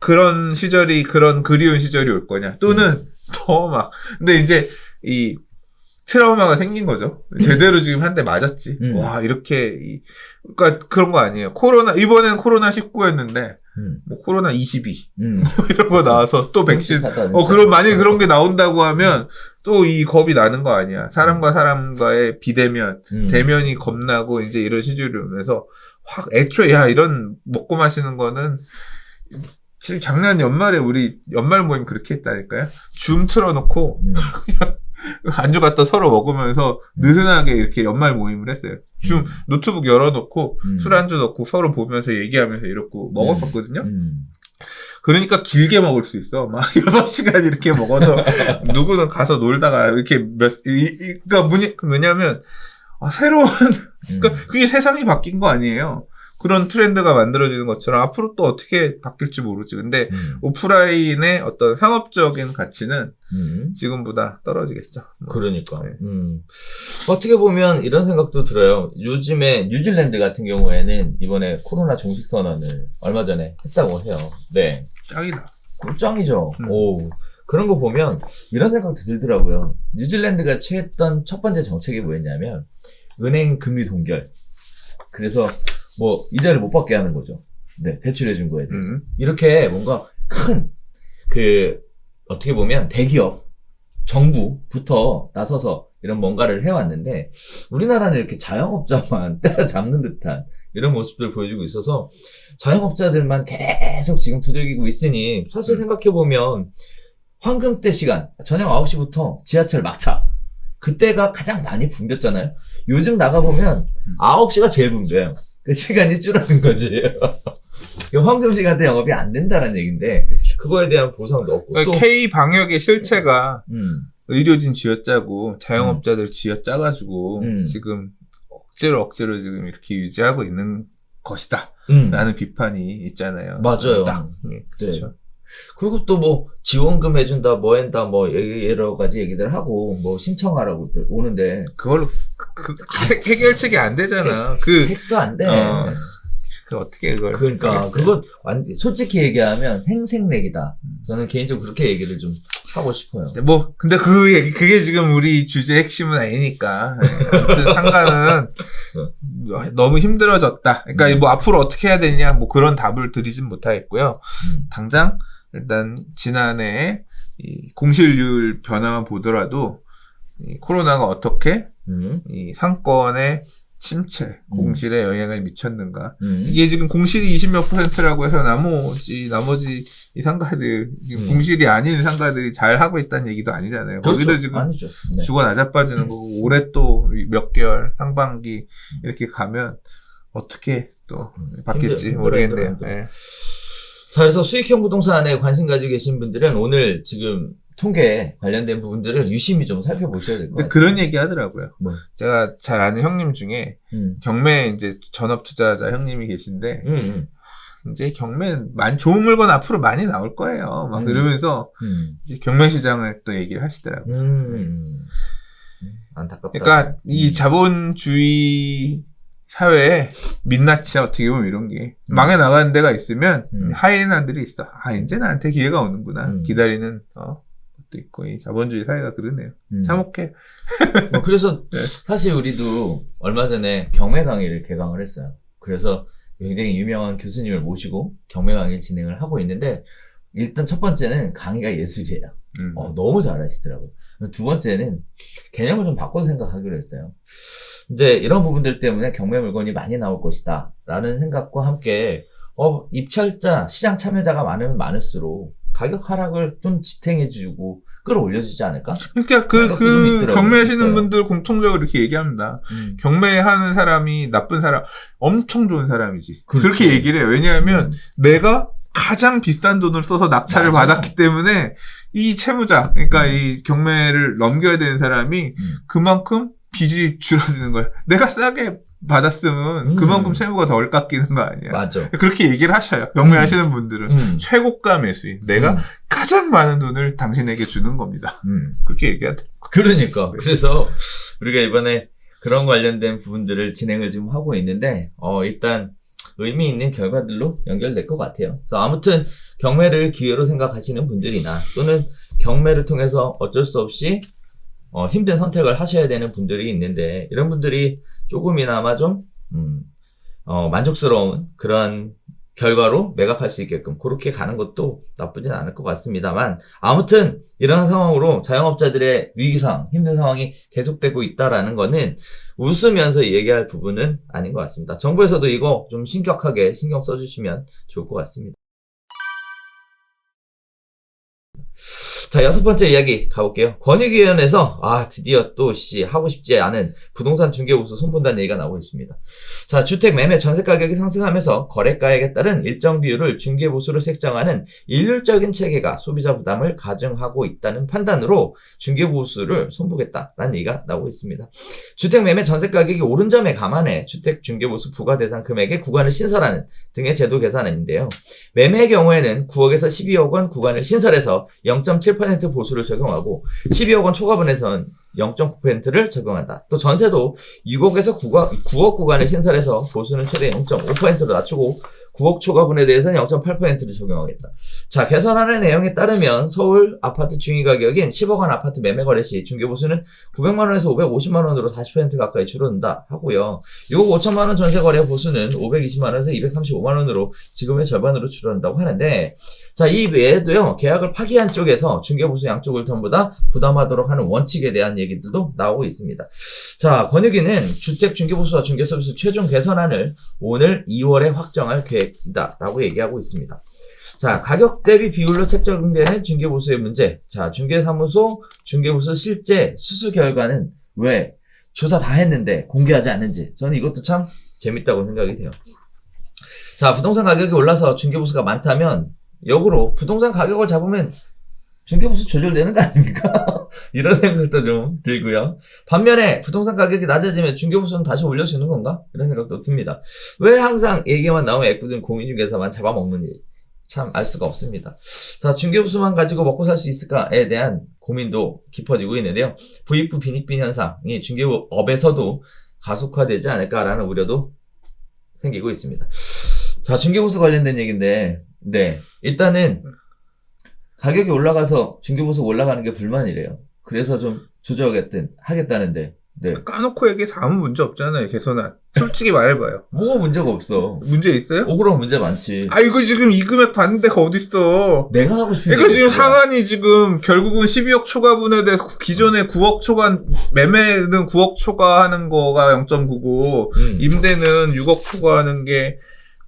그런 시절이 그런 그리운 시절이 올 거냐? 또는 더 막 근데 이제 이 트라우마가 생긴 거죠. 제대로 지금 한 대 맞았지. 와, 이렇게 그러니까 그런 거 아니에요. 이번엔 코로나 19였는데 뭐 코로나 22 뭐 이런 거 나와서 또 백신 그럼 만약에 그런 게 나온다고 하면 또 이 겁이 나는 거 아니야. 사람과 사람과의 비대면, 대면이 겁나고 이제 이런 시절이 오면서 확 애초에 야 이런 먹고 마시는 거는 지금 작년 연말에 우리 연말 모임 그렇게 했다니까요. 줌 틀어놓고 그냥 안주 갖다 서로 먹으면서 느슨하게 이렇게 연말 모임을 했어요. 줌 노트북 열어놓고 술 안주 넣고 서로 보면서 얘기하면서 이러고 먹었었거든요. 그러니까 길게 먹을 수 있어. 막 6시간 이렇게 먹어도 누구는 가서 놀다가 이렇게 그러니까 뭐냐면 새로운 그러니까 그게 세상이 바뀐 거 아니에요. 그런 트렌드가 만들어지는 것처럼 앞으로 또 어떻게 바뀔지 모르지. 근데 오프라인의 어떤 상업적인 가치는 지금보다 떨어지겠죠. 그러니까. 네. 어떻게 보면 이런 생각도 들어요. 요즘에 뉴질랜드 같은 경우에는 이번에 코로나 종식 선언을 얼마 전에 했다고 해요. 네. 짱이다. 짱이죠. 오. 그런 거 보면 이런 생각도 들더라고요. 뉴질랜드가 취했던 첫 번째 정책이 뭐였냐면 은행 금리 동결. 그래서 뭐 이자를 못 받게 하는 거죠. 네, 대출해 준 거에 대해서. 이렇게 뭔가 큰 어떻게 보면 대기업, 정부부터 나서서 이런 뭔가를 해왔는데 우리나라는 이렇게 자영업자만 때려잡는 듯한 이런 모습들을 보여주고 있어서 자영업자들만 계속 지금 두들기고 있으니 사실 생각해보면 황금 때 시간, 저녁 9시부터 지하철 막차 그때가 가장 많이 붐볐잖아요. 요즘 나가보면 9시가 제일 붐벼요. 그 시간이 줄어든 거지. 황금 시간대 영업이 안 된다는 얘기인데 그거에 대한 보상도 없고 그러니까 또 K 방역의 실체가 의료진 쥐어짜고 자영업자들 쥐어짜가지고 지금 억지로 지금 이렇게 유지하고 있는 것이다 라는 비판이 있잖아요. 맞아요. 딱. 네, 그렇죠. 네. 그리고 또 뭐 지원금 해준다 뭐 한다 뭐 여러 가지 얘기들 하고 뭐 신청하라고 오는데 그걸로 해결책이 안 되잖아. 핵도 안 돼. 그 어떻게 그걸 그러니까 하겠어요? 그건 솔직히 얘기하면 생색내기다. 저는 개인적으로 그렇게 얘기를 좀 하고 싶어요. 뭐 근데 그게 지금 우리 주제 핵심은 아니니까. 아무튼 상가는 너무 힘들어졌다. 그러니까 뭐 앞으로 어떻게 해야 되냐 뭐 그런 답을 드리진 못하겠고요. 당장 일단 지난해 이 공실률 변화만 보더라도 이 코로나가 어떻게 이 상권의 침체, 공실에 영향을 미쳤는가. 이게 지금 공실이 20몇 %라고 해서 나머지 이 상가들, 공실이 아닌 상가들이 잘 하고 있다는 얘기도 아니잖아요. 그렇죠. 거기도 지금 아니죠. 네. 죽어 나자빠지는 거고, 올해 또 몇 개월, 상반기 이렇게 가면 어떻게 또 바뀔지 모르겠네요. 네. 자, 그래서 수익형 부동산에 관심 가지고 계신 분들은 오늘 지금 통계 관련된 부분들을 유심히 좀 살펴보셔야 될 것 같아요. 그런 얘기 하더라고요. 뭐. 제가 잘 아는 형님 중에 경매 이제 전업 투자자 형님이 계신데 이제 경매 좋은 물건 앞으로 많이 나올 거예요. 막 이러면서 이제 경매 시장을 또 얘기를 하시더라고요. 안타깝다. 그러니까 이 자본주의 사회에 민낯이야 어떻게 보면 이런 게 망해 나가는 데가 있으면 하이에나들이 있어. 이제 나한테 기회가 오는구나. 기다리는 것도 있고 이 자본주의 사회가 그러네요. 참혹해. 뭐 그래서 네. 사실 우리도 얼마 전에 경매 강의를 개강을 했어요. 그래서 굉장히 유명한 교수님을 모시고 경매 강의를 진행을 하고 있는데 일단 첫 번째는 강의가 예술이에요. 너무 잘하시더라고요. 두 번째는 개념을 좀 바꿔 생각하기로 했어요. 이제 이런 부분들 때문에 경매 물건이 많이 나올 것이다 라는 생각과 함께 입찰자, 시장 참여자가 많으면 많을수록 가격 하락을 좀 지탱해주고 끌어올려주지 않을까? 그러니까 경매하시는 분들 공통적으로 이렇게 얘기합니다. 경매하는 사람이 나쁜 사람, 엄청 좋은 사람이지. 그렇죠. 그렇게 얘기를 해요. 왜냐하면 내가 가장 비싼 돈을 써서 낙찰을 맞아. 받았기 때문에 이 채무자, 그러니까 이 경매를 넘겨야 되는 사람이 그만큼 빚이 줄어드는 거야. 내가 싸게 받았으면 그만큼 채무가 덜 깎이는 거 아니야. 맞아. 그렇게 얘기를 하셔요. 경매하시는 분들은. 최고가 매수인. 내가 가장 많은 돈을 당신에게 주는 겁니다. 그렇게 얘기하더라고요. 그러니까. 네. 그래서 우리가 이번에 그런 관련된 부분들을 진행을 지금 하고 있는데, 일단 의미 있는 결과들로 연결될 것 같아요. 그래서 아무튼 경매를 기회로 생각하시는 분들이나 또는 경매를 통해서 어쩔 수 없이 힘든 선택을 하셔야 되는 분들이 있는데, 이런 분들이 조금이나마 좀 만족스러운 그런 결과로 매각할 수 있게끔 그렇게 가는 것도 나쁘진 않을 것 같습니다만, 아무튼 이런 상황으로 자영업자들의 위기상, 힘든 상황이 계속되고 있다라는 거는 웃으면서 얘기할 부분은 아닌 것 같습니다. 정부에서도 이거 좀 심각하게 신경 써주시면 좋을 것 같습니다. 자, 6번째 이야기 가볼게요. 권익위원회에서 드디어 또 하고 싶지 않은 부동산 중개보수 손본다는 얘기가 나오고 있습니다. 자, 주택 매매 전세 가격이 상승하면서 거래가액에 따른 일정 비율을 중개보수로 책정하는 일률적인 체계가 소비자 부담을 가중하고 있다는 판단으로 중개보수를 손보겠다라는 얘기가 나오고 있습니다. 주택 매매 전세 가격이 오른 점에 감안해 주택 중개보수 부과 대상 금액의 구간을 신설하는 등의 제도 개선안인데요. 매매의 경우에는 9억에서 12억 원 구간을 신설해서 0.7% 보수를 적용하고 12억 원 초과분에선 0.9%를 적용한다. 또 전세도 6억에서 9억 구간을 신설해서 보수는 최대 0.5%로 낮추고 9억 초과분에 대해서는 0.8%를 적용하겠다. 자, 개선안의 내용에 따르면 서울 아파트 중위 가격인 10억 원 아파트 매매 거래 시 중개보수는 900만 원에서 550만 원으로 40% 가까이 줄어든다 하고요. 6억 5천만 원 전세 거래 보수는 520만 원에서 235만 원으로 지금의 절반으로 줄어든다고 하는데, 자, 이 외에도요, 계약을 파기한 쪽에서 중개보수 양쪽을 전부 다 부담하도록 하는 원칙에 대한 얘기들도 나오고 있습니다. 자, 권익위는 주택 중개보수와 중개서비스 최종 개선안을 오늘 2월에 확정할 계획이다라고 얘기하고 있습니다. 자, 가격 대비 비율로 책정되는 중개보수의 문제. 자, 중개사무소 중개보수 실제 수수 결과는 왜 조사 다 했는데 공개하지 않는지, 저는 이것도 참 재밌다고 생각이 돼요. 자, 부동산 가격이 올라서 중개보수가 많다면 역으로 부동산 가격을 잡으면 중개보수 조절되는 거 아닙니까? 이런 생각도 좀 들고요. 반면에 부동산 가격이 낮아지면 중개보수는 다시 올려주는 건가? 이런 생각도 듭니다. 왜 항상 얘기만 나오면 애꿎은 공인중개사만 잡아먹는지 참 알 수가 없습니다. 자, 중개보수만 가지고 먹고 살 수 있을까에 대한 고민도 깊어지고 있는데요. 부익부 빈익빈 현상이 중개업에서도 가속화되지 않을까라는 우려도 생기고 있습니다. 자, 중개보수 관련된 얘기인데, 네, 일단은 가격이 올라가서 중개보수 올라가는 게 불만이래요. 그래서 좀 하겠다는데, 네. 까놓고 얘기해서 아무 문제 없잖아요, 개선안. 솔직히 말해봐요. 뭐가 문제가 없어. 문제 있어요? 억울한 문제 많지. 이거 지금 이 금액 받는 데가 어딨어. 내가 하고 싶은 이거 지금 상한이 지금 결국은 12억 초과분에 대해서 기존에 9억 초과, 매매는 9억 초과하는 거가 0.9고, 임대는 6억 초과하는 게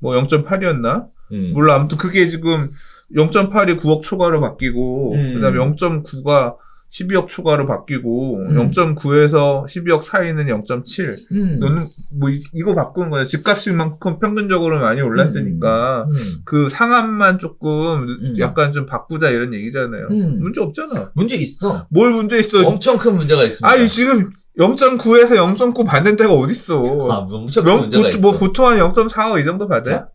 뭐 0.8이었나? 몰라. 아무튼 그게 지금 0.8이 9억 초과로 바뀌고, 그 다음에 0.9가 12억 초과로 바뀌고, 0.9에서 12억 사이는 0.7. 너는 뭐 이거 바꾸는 거야. 집값이만큼 평균적으로 많이 올랐으니까 그 상한만 조금 약간 좀 바꾸자 이런 얘기잖아요. 문제 없잖아. 문제 있어. 뭘 문제 있어? 엄청 큰 문제가 있습니다. 지금 0.9에서 0.9 받는 데가 어딨어. 엄청 큰 문제가 있어. 보통 한 0.45 이 정도 받아요?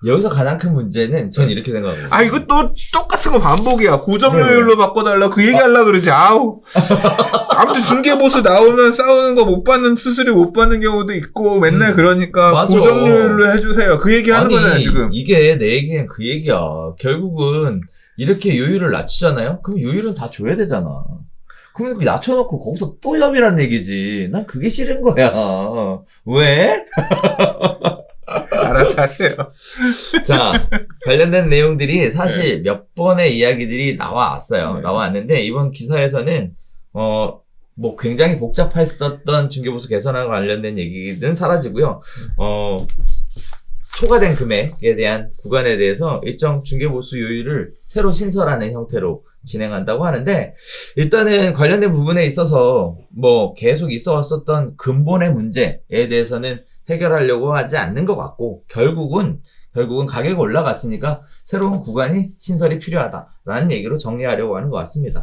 여기서 가장 큰 문제는 전 이렇게 생각하거든요. 이거 또 똑같은 거 반복이야. 고정료율로 바꿔달라. 그 얘기 하려고 그러지. 아무튼 중개보수 나오면 싸우는 거 못 받는, 수수료 못 받는 경우도 있고, 맨날 그러니까 맞아. 고정료율로 해주세요. 그 얘기 하는 거잖아요, 지금. 이게 내 얘기는 그 얘기야. 결국은 이렇게 요율을 낮추잖아요? 그럼 요율은 다 줘야 되잖아. 그럼 낮춰놓고 거기서 또 협의라는 얘기지. 난 그게 싫은 거야. 왜? 알아서 하세요. 자, 관련된 내용들이 사실 몇 번의 이야기들이 나와왔어요. 나왔는데, 이번 기사에서는, 뭐 굉장히 복잡했었던 중개보수 개선과 관련된 얘기는 사라지고요. 초과된 금액에 대한 구간에 대해서 일정 중개보수 요율을 새로 신설하는 형태로 진행한다고 하는데, 일단은 관련된 부분에 있어서 뭐 계속 있어 왔었던 근본의 문제에 대해서는 해결하려고 하지 않는 것 같고, 결국은 결국은 가격이 올라갔으니까 새로운 구간이 신설이 필요하다라는 얘기로 정리하려고 하는 것 같습니다.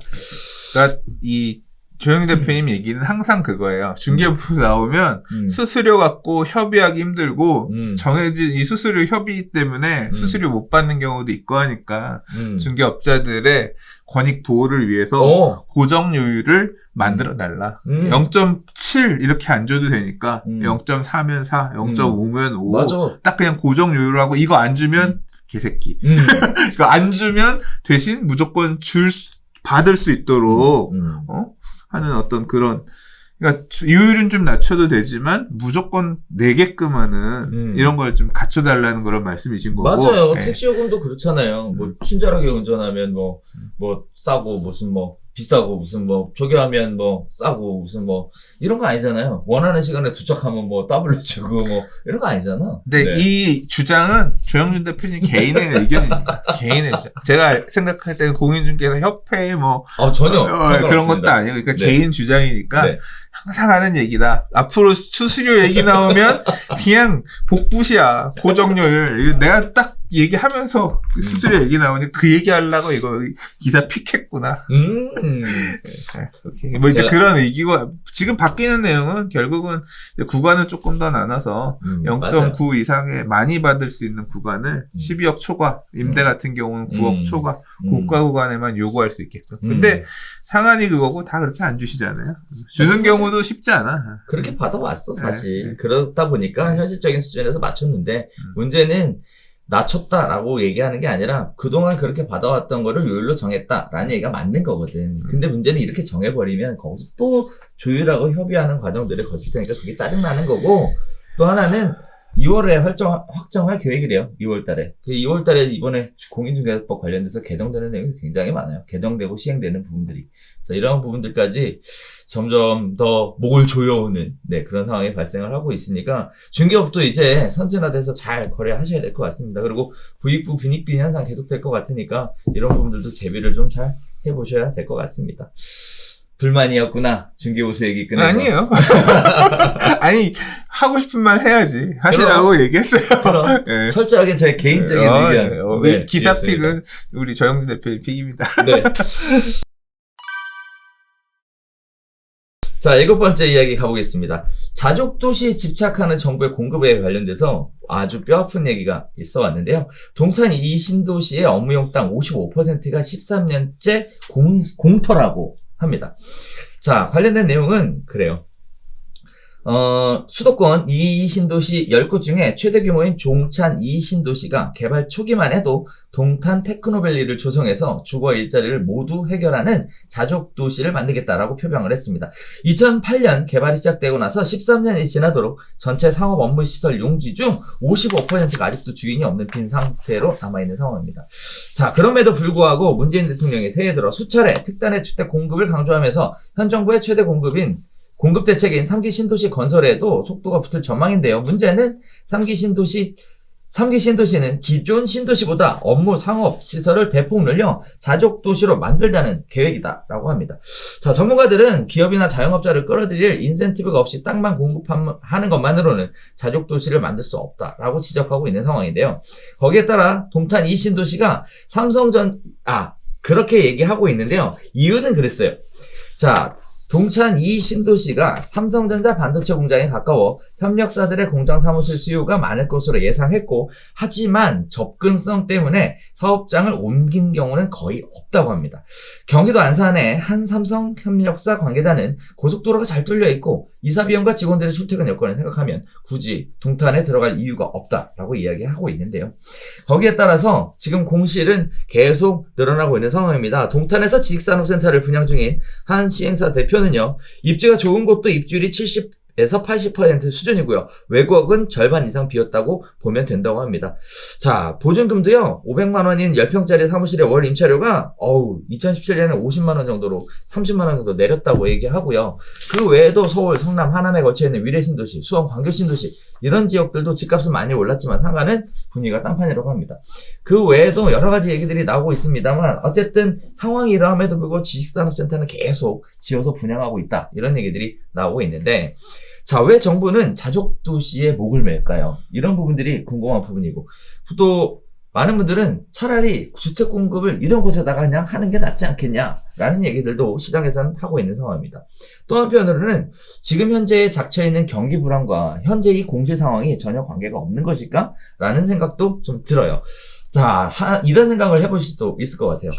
그러니까 이 조영희 대표님 얘기는 항상 그거예요. 중개부 나오면 수수료 갖고 협의하기 힘들고 정해진 이 수수료 협의 때문에 수수료 못 받는 경우도 있고 하니까 중개업자들의 권익 보호를 위해서 고정요율을 만들어 달라. 0.7 이렇게 안 줘도 되니까 0.4면 4, 0.5면 5. 맞아. 딱 그냥 고정요율 하고 이거 안 주면 개새끼. 이거 안 주면 대신 무조건 받을 수 있도록 하는 어떤 그런, 그러니까 요율은 좀 낮춰도 되지만 무조건 내게끔 하는 이런 걸 좀 갖춰달라는 그런 말씀이신 거고. 맞아요. 택시 요금도 그렇잖아요. 뭐 친절하게 운전하면 뭐 싸고 무슨 뭐 비싸고 무슨 뭐 조교하면 뭐 싸고 무슨 뭐 이런 거 아니잖아요. 원하는 시간에 도착하면 뭐 더블로 주고 뭐 이런 거 아니잖아. 근데 이 주장은 조영준 대표님 개인의 의견입니다. 개인의 주장. 제가 생각할 때는 공인중개사 협회 뭐 전혀 그런 것도 아니고 그러니까 네. 개인 주장이니까 네. 항상 하는 얘기다. 앞으로 수수료 얘기 나오면 그냥 복붙이야. 고정료율. 이거 내가 딱 얘기하면서 수수료 얘기 나오니 그 얘기하려고 이거 기사 픽했구나. 오케이. 뭐 이제 그런 얘기고 지금 바뀌는 내용은 결국은 구간을 조금 더 나눠서 0.9 이상의 많이 받을 수 있는 구간을 12억 초과, 임대 같은 경우는 9억 초과, 고가 구간에만 요구할 수 있게끔. 근데 상한이 그거고 다 그렇게 안 주시잖아요. 주는 경우도 쉽지 않아. 그렇게 받아왔어 사실. 그러다 보니까 현실적인 수준에서 맞췄는데 문제는 낮췄다라고 얘기하는 게 아니라 그동안 그렇게 받아왔던 거를 요율로 정했다라는 얘기가 맞는 거거든. 근데 문제는 이렇게 정해버리면 거기서 또 조율하고 협의하는 과정들을 거칠 테니까 그게 짜증나는 거고, 또 하나는 2월에 확정할 계획이래요. 2월 달에. 그 2월 달에 이번에 공인중개사법 관련돼서 개정되는 내용이 굉장히 많아요. 개정되고 시행되는 부분들이. 그래서 이런 부분들까지 점점 더 목을 조여오는 그런 상황이 발생을 하고 있으니까 중개업도 이제 선진화돼서 잘 거래하셔야 될 것 같습니다. 그리고 부익부 빈익빈 현상 계속될 것 같으니까 이런 부분들도 대비를 좀 잘 해보셔야 될 것 같습니다. 불만이었구나. 중개보수 얘기 끝내서. 아니에요. 아니, 하고 싶은 말 해야지. 하시라고 얘기했어요. 그럼. 네. 철저하게 제 개인적인 의견. 네, 기사 픽은 우리 조영준 대표의 픽입니다. 네. 자, 7번째 이야기 가보겠습니다. 자족도시에 집착하는 정부의 공급에 관련돼서 아주 뼈아픈 얘기가 있어 왔는데요. 동탄 이 신도시의 업무용 땅 55%가 13년째 공터라고 합니다. 자, 관련된 내용은 그래요. 수도권 2 신도시 10곳 중에 최대 규모인 종찬 2 신도시가 개발 초기만 해도 동탄 테크노밸리를 조성해서 주거 일자리를 모두 해결하는 자족도시를 만들겠다라고 표명을 했습니다. 2008년 개발이 시작되고 나서 13년이 지나도록 전체 상업 업무 시설 용지 중 55%가 아직도 주인이 없는 빈 상태로 남아있는 상황입니다. 자, 그럼에도 불구하고 문재인 대통령이 새해 들어 수차례 특단의 주택 공급을 강조하면서 현 정부의 최대 공급 대책인 3기 신도시 건설에도 속도가 붙을 전망인데요. 문제는 3기 신도시는 기존 신도시보다 업무 상업 시설을 대폭 늘려 자족 도시로 만들자는 계획이다라고 합니다. 자, 전문가들은 기업이나 자영업자를 끌어들일 인센티브가 없이 땅만 공급하는 것만으로는 자족 도시를 만들 수 없다라고 지적하고 있는 상황인데요. 거기에 따라 동탄 이 신도시가 그렇게 얘기하고 있는데요. 이유는 그랬어요. 자, 동탄 이 신도시가 삼성전자 반도체 공장에 가까워 협력사들의 공장 사무실 수요가 많을 것으로 예상했고, 하지만 접근성 때문에 사업장을 옮긴 경우는 거의 없다고 합니다. 경기도 안산의 한 삼성 협력사 관계자는 고속도로가 잘 뚫려 있고 이사 비용과 직원들의 출퇴근 여건을 생각하면 굳이 동탄에 들어갈 이유가 없다라고 이야기하고 있는데요. 거기에 따라서 지금 공실은 계속 늘어나고 있는 상황입니다. 동탄에서 지식산업센터를 분양 중인 한 시행사 대표는요, 입지가 좋은 곳도 입주율이 70에서 80% 수준이고요. 외곽은 절반 이상 비었다고 보면 된다고 합니다. 자, 보증금도요, 500만 원인 10평짜리 사무실의 월 임차료가 2017년에 50만 원 정도로 30만 원 정도 내렸다고 얘기하고요. 그 외에도 서울, 성남, 하남에 걸쳐있는 위례신도시, 수원, 광교신도시 이런 지역들도 집값은 많이 올랐지만 상가는 분위기가 땅판이라고 합니다. 그 외에도 여러 가지 얘기들이 나오고 있습니다만 어쨌든 상황이 이러함에도 불구하고 지식산업센터는 계속 지어서 분양하고 있다, 이런 얘기들이 나오고 있는데, 자, 왜 정부는 자족도시에 목을 맬까요? 이런 부분들이 궁금한 부분이고, 또 많은 분들은 차라리 주택 공급을 이런 곳에다가 그냥 하는 게 낫지 않겠냐라는 얘기들도 시장에서는 하고 있는 상황입니다. 또 한편으로는 지금 현재 작처있는 경기 불안과 현재 이 공시 상황이 전혀 관계가 없는 것일까? 라는 생각도 좀 들어요. 자, 이런 생각을 해보실 수도 있을 것 같아요.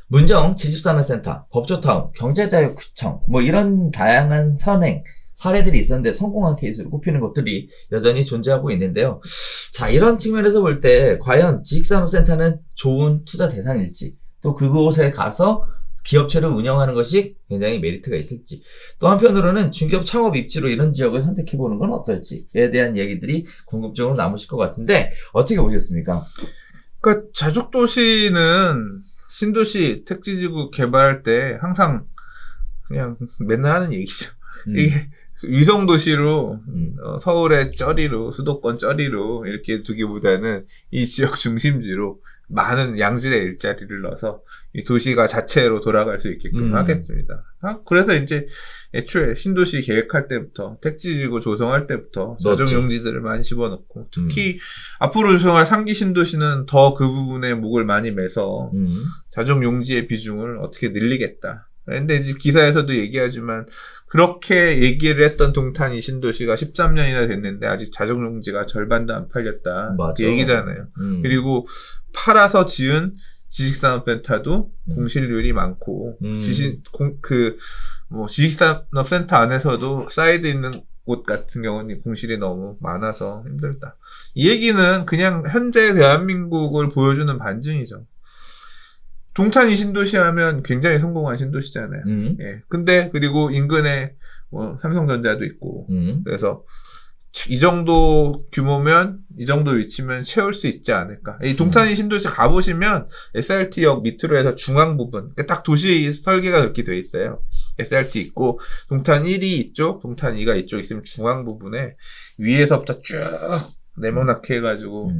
문정 지식산업센터, 법조타운, 경제자유구청, 뭐 이런 다양한 선행, 사례들이 있었는데 성공한 케이스로 꼽히는 것들이 여전히 존재하고 있는데요. 자, 이런 측면에서 볼 때 과연 지식산업센터는 좋은 투자 대상일지, 또 그곳에 가서 기업체를 운영하는 것이 굉장히 메리트가 있을지, 또 한편으로는 중기업 창업 입지로 이런 지역을 선택해보는 건 어떨지에 대한 얘기들이 궁금증으로 남으실 것 같은데 어떻게 보셨습니까? 그러니까 자족도시는 신도시 택지지구 개발할 때 항상 그냥 맨날 하는 얘기죠. 이게 위성도시로 서울의 쩌리로 수도권 쩌리로 이렇게 두기보다는 이 지역 중심지로 많은 양질의 일자리를 넣어서 이 도시가 자체로 돌아갈 수 있게끔 하겠습니다. 그래서 이제 애초에 신도시 계획할 때부터 택지지구 조성할 때부터 자족용지들을 많이 집어넣고 특히 앞으로 조성할 3기 신도시는 더 그 부분에 목을 많이 매서 자족용지의 비중을 어떻게 늘리겠다. 근데 이제 기사에서도 얘기하지만 그렇게 얘기를 했던 동탄이 신도시가 13년이나 됐는데 아직 자족용지가 절반도 안 팔렸다. 그 얘기잖아요. 그리고 팔아서 지은 지식산업센터도 공실률이 많고 지식산업센터 안에서도 사이드 있는 곳 같은 경우는 공실이 너무 많아서 힘들다. 이 얘기는 그냥 현재 대한민국을 보여주는 반증이죠. 동탄이 신도시 하면 굉장히 성공한 신도시잖아요. 예. 근데, 그리고 인근에, 삼성전자도 있고, 그래서, 이 정도 규모면, 이 정도 위치면 채울 수 있지 않을까. 이 동탄이 신도시 가보시면, SRT역 밑으로 해서 중앙 부분, 그러니까 딱 도시 설계가 그렇게 돼 있어요. SRT 있고, 동탄 1이 이쪽, 동탄 2가 이쪽 있으면 중앙 부분에, 위에서부터 쭉 네모나게 해가지고,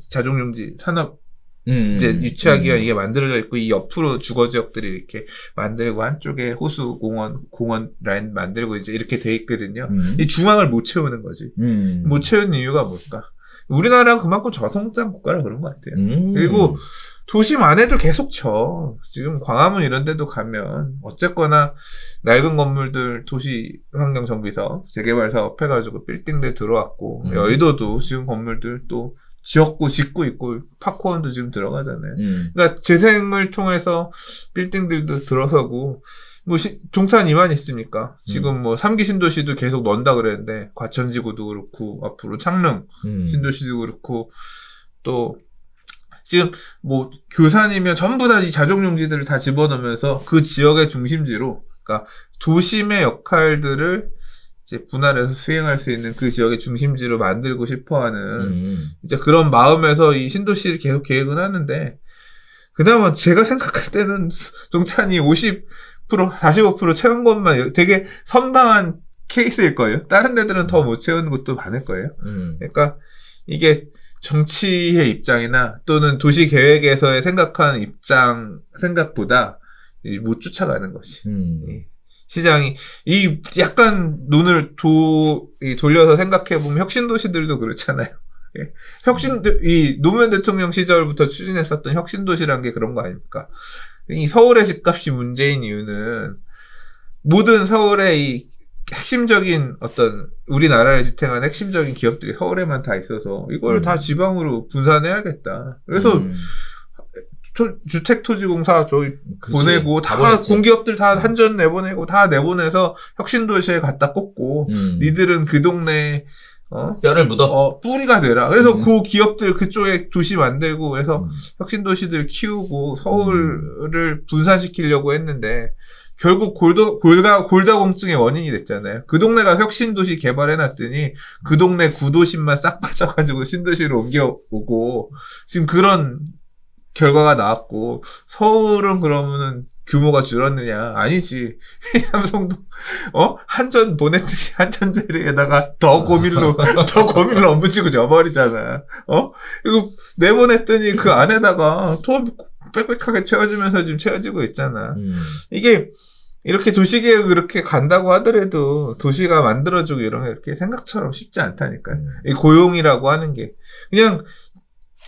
자족용지, 산업, 이제 유치하기 위한 이게 만들어져 있고 이 옆으로 주거 지역들이 이렇게 만들고 한쪽에 호수 공원 라인 만들고 이제 이렇게 돼 있거든요. 이 중앙을 못 채우는 거지. 못 채우는 이유가 뭘까? 우리나라가 그만큼 저성장 국가라 그런 것 같아요. 그리고 도심안에도 계속 쳐. 지금 광화문 이런 데도 가면 어쨌거나 낡은 건물들 도시환경정비사업, 재개발사업 해가지고 빌딩들 들어왔고 여의도도 지금 건물들 또 지었고 짓고 있고 팝콘도 지금 들어가잖아요. 그러니까 재생을 통해서 빌딩들도 들어서고 뭐 동탄 이만 있습니까? 지금 뭐 3기 신도시도 계속 넣는다 그랬는데 과천지구도 그렇고 앞으로 창릉 신도시도 그렇고 또 지금 뭐 교산이면 전부 다 이 자족용지들을 다 집어넣으면서 그 지역의 중심지로 그러니까 도심의 역할들을 이제 분할해서 수행할 수 있는 그 지역의 중심지로 만들고 싶어하는 이제 그런 마음에서 이 신도시를 계속 계획은 하는데 그나마 제가 생각할 때는 동탄이 50% 45% 채운 것만 되게 선방한 케이스일 거예요. 다른 데들은 더 못 채우는 것도 많을 거예요. 그러니까 이게 정치의 입장이나 또는 도시 계획에서의 생각하는 생각보다 못 쫓아가는 것이. 시장이, 약간 눈을 돌려서 생각해보면 혁신도시들도 그렇잖아요. 이 노무현 대통령 시절부터 추진했었던 혁신도시라는 게 그런 거 아닙니까? 이 서울의 집값이 문제인 이유는 모든 서울의 이 핵심적인 우리나라를 지탱하는 핵심적인 기업들이 서울에만 다 있어서 이걸 다 지방으로 분산해야겠다. 그래서 주택토지공사 보내고 다 공기업들 다 한전 내보내고 다 내보내서 혁신도시에 갖다 꽂고 니들은 그 동네 뼈를 묻어 뿌리가 되라. 그래서 그 기업들 그쪽에 도시 만들고 그래서 혁신도시들 키우고 서울을 분산시키려고 했는데 결국 골다공증의 원인이 됐잖아요. 그 동네가 혁신도시 개발해놨더니 그 동네 구도심만 싹 빠져가지고 신도시로 옮겨오고 지금 그런 결과가 나왔고 서울은 그러면은 규모가 줄었느냐? 아니지. 삼성도 한전 보냈더니 한전제리에다가 더 고밀로 업무지고 져버리잖아. 이거 내보냈더니 그 안에다가 더 빽빽하게 채워지면서 지금 채워지고 있잖아. 이게 이렇게 도시계획 이렇게 간다고 하더라도 도시가 만들어지고 이런 게 이렇게 생각처럼 쉽지 않다니까요. 이 고용이라고 하는 게. 그냥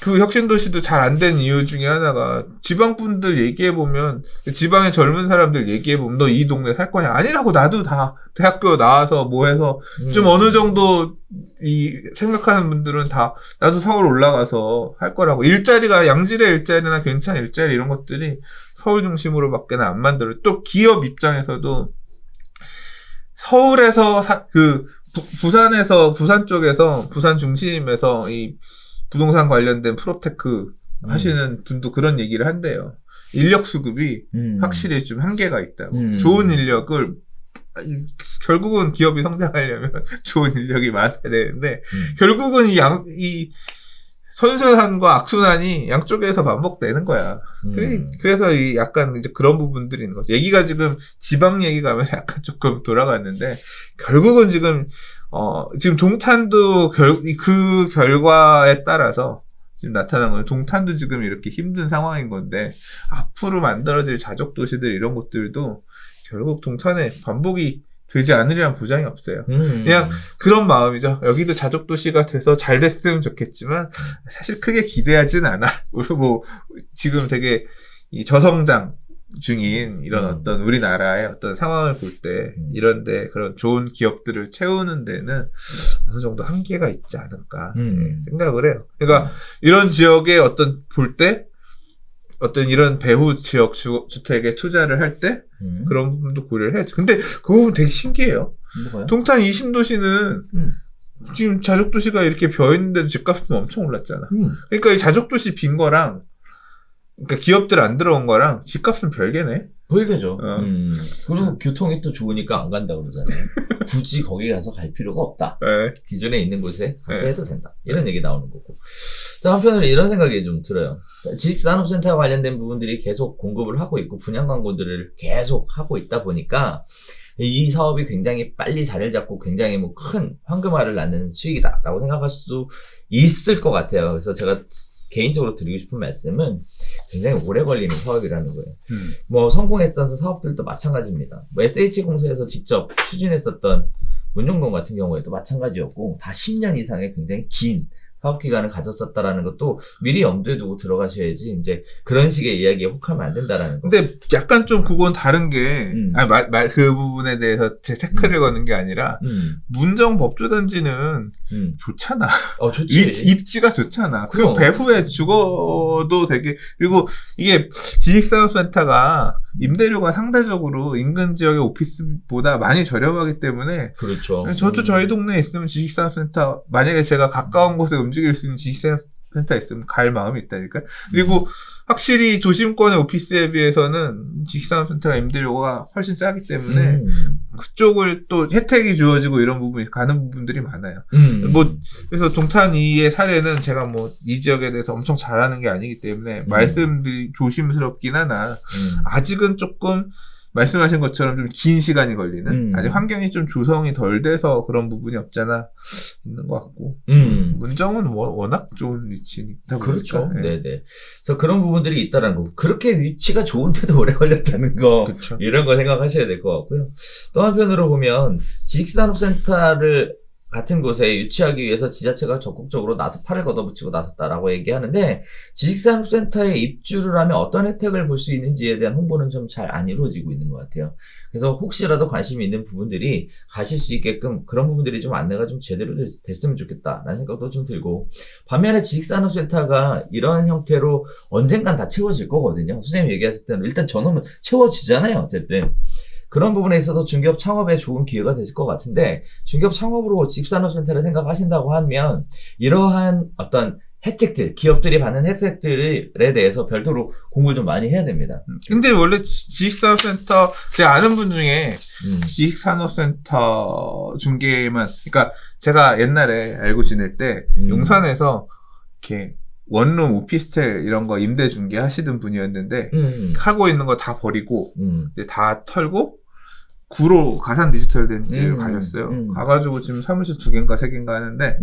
그 혁신도시도 잘 안 된 이유 중에 하나가 지방분들 얘기해보면 지방의 젊은 사람들 얘기해보면 너 이 동네 살 거냐? 아니라고 나도 다 대학교 나와서 뭐 해서 좀 어느 정도 이 생각하는 분들은 다 나도 서울 올라가서 할 거라고. 일자리가 양질의 일자리나 괜찮은 일자리 이런 것들이 서울 중심으로밖에 안 만들어요. 또 기업 입장에서도 서울에서 부산에서 부산 쪽에서 부산 중심에서 이 부동산 관련된 프로테크 하시는 분도 그런 얘기를 한대요. 인력 수급이 확실히 좀 한계가 있다고. 좋은 인력을 결국은 기업이 성장하려면 좋은 인력이 많아야 되는데 결국은 이 선순환과 악순환이 양쪽에서 반복되는 거야. 그래서 이 약간 이제 그런 부분들이 있는 거죠. 얘기가 지금 지방 얘기 가면 약간 조금 돌아갔는데 결국은 지금 동탄도 그 결과에 따라서 지금 나타난 거예요. 동탄도 지금 이렇게 힘든 상황인 건데 앞으로 만들어질 자족 도시들 이런 것들도 결국 동탄에 반복이 되지 않으리란 보장이 없어요. 그냥 그런 마음이죠. 여기도 자족 도시가 돼서 잘 됐으면 좋겠지만 사실 크게 기대하진 않아. 뭐 지금 되게 이 저성장 중인 이런 어떤 우리나라의 어떤 상황을 볼 때 이런데 그런 좋은 기업들을 채우는 데는 어느 정도 한계가 있지 않을까 생각을 해요. 그러니까 이런 지역에 볼 때 어떤 이런 배후 지역 주택에 투자를 할 때 그런 부분도 고려를 해야지. 근데 그 부분 되게 신기해요. 뭐가요? 동탄 2신도시는 지금 자족도시가 이렇게 비어있는데도 집값은 엄청 올랐잖아. 그러니까 이 자족도시 빈 거랑 그러니까 기업들 안 들어온 거랑 집값은 별개네. 별개죠. 그리고 교통이 또 좋으니까 안 간다 그러잖아요. 굳이 거기 가서 갈 필요가 없다. 네. 기존에 있는 곳에 가서 네. 해도 된다. 이런 얘기 나오는 거고. 자, 한편으로 이런 생각이 좀 들어요. 지식산업센터와 관련된 부분들이 계속 공급을 하고 있고 분양 광고들을 계속 하고 있다 보니까 이 사업이 굉장히 빨리 자리를 잡고 굉장히 뭐 큰 황금알을 낳는 수익이다라고 생각할 수도 있을 것 같아요. 그래서 제가 개인적으로 드리고 싶은 말씀은 굉장히 오래 걸리는 사업이라는 거예요. 뭐 성공했던 사업들도 마찬가지입니다. 뭐 SH공사에서 직접 추진했었던 문용동 같은 경우에도 마찬가지였고 다 10년 이상의 굉장히 긴 사업 기간을 가졌었다라는 것도 미리 염두에 두고 들어가셔야지 이제 그런 식의 이야기에 혹하면 안 된다라는 거. 근데 약간 좀 그건 다른 게 그 부분에 대해서 제 태클을 거는 게 아니라 문정 법조단지는 좋잖아. 좋지. 입지가 좋잖아. 그 그럼. 배후에 죽어도 되게 그리고 이게 지식산업센터가 임대료가 상대적으로 인근 지역의 오피스보다 많이 저렴하기 때문에 그렇죠. 저도 저희 동네에 있으면 지식산업센터 만약에 제가 가까운 곳에 움직일 수 있는 지식산업센터 있으면 갈 마음이 있다니까. 그리고 확실히 도심권의 오피스에 비해서는 지식산업센터가 임대료가 훨씬 싸기 때문에 그쪽을 또 혜택이 주어지고 이런 부분이 가는 부분들이 많아요. 뭐 그래서 동탄 2의 사례는 제가 뭐 이 지역에 대해서 엄청 잘하는 게 아니기 때문에 말씀드리 조심스럽긴 하나 아직은 조금 말씀하신 것처럼 좀 긴 시간이 걸리는 아직 환경이 좀 조성이 덜 돼서 그런 부분이 없잖아 있는 것 같고 문정은 워낙 좋은 위치니까 그렇죠. 보니까. 네네. 그래서 그런 부분들이 있다라는 거. 그렇게 위치가 좋은데도 오래 걸렸다는 거. 그쵸. 이런 거 생각하셔야 될 것 같고요. 또 한편으로 보면 지식산업센터를 같은 곳에 유치하기 위해서 지자체가 적극적으로 팔을 걷어붙이고 나섰다라고 얘기하는데 지식산업센터에 입주를 하면 어떤 혜택을 볼 수 있는지에 대한 홍보는 좀 잘 안 이루어지고 있는 것 같아요. 그래서 혹시라도 관심이 있는 부분들이 가실 수 있게끔 그런 부분들이 좀 안내가 좀 제대로 됐으면 좋겠다라는 생각도 좀 들고 반면에 지식산업센터가 이런 형태로 언젠간 다 채워질 거거든요. 선생님 얘기하실 때는 일단 저놈은 채워지잖아요. 어쨌든. 그런 부분에 있어서 중개업 창업에 좋은 기회가 되실 것 같은데 중개업 창업으로 지식산업센터를 생각하신다고 하면 이러한 어떤 혜택들, 기업들이 받는 혜택들에 대해서 별도로 공부를 좀 많이 해야 됩니다. 근데 원래 지식산업센터 제가 아는 분 중에 지식산업센터 중개만 그러니까 제가 옛날에 알고 지낼 때 용산에서 이렇게 원룸 오피스텔 이런 거 임대 중개 하시던 분이었는데 하고 있는 거 다 버리고 이제 다 털고 구로 가산 디지털 덴지를 가셨어요. 가가지고 지금 사무실 2개인가 3개인가 하는데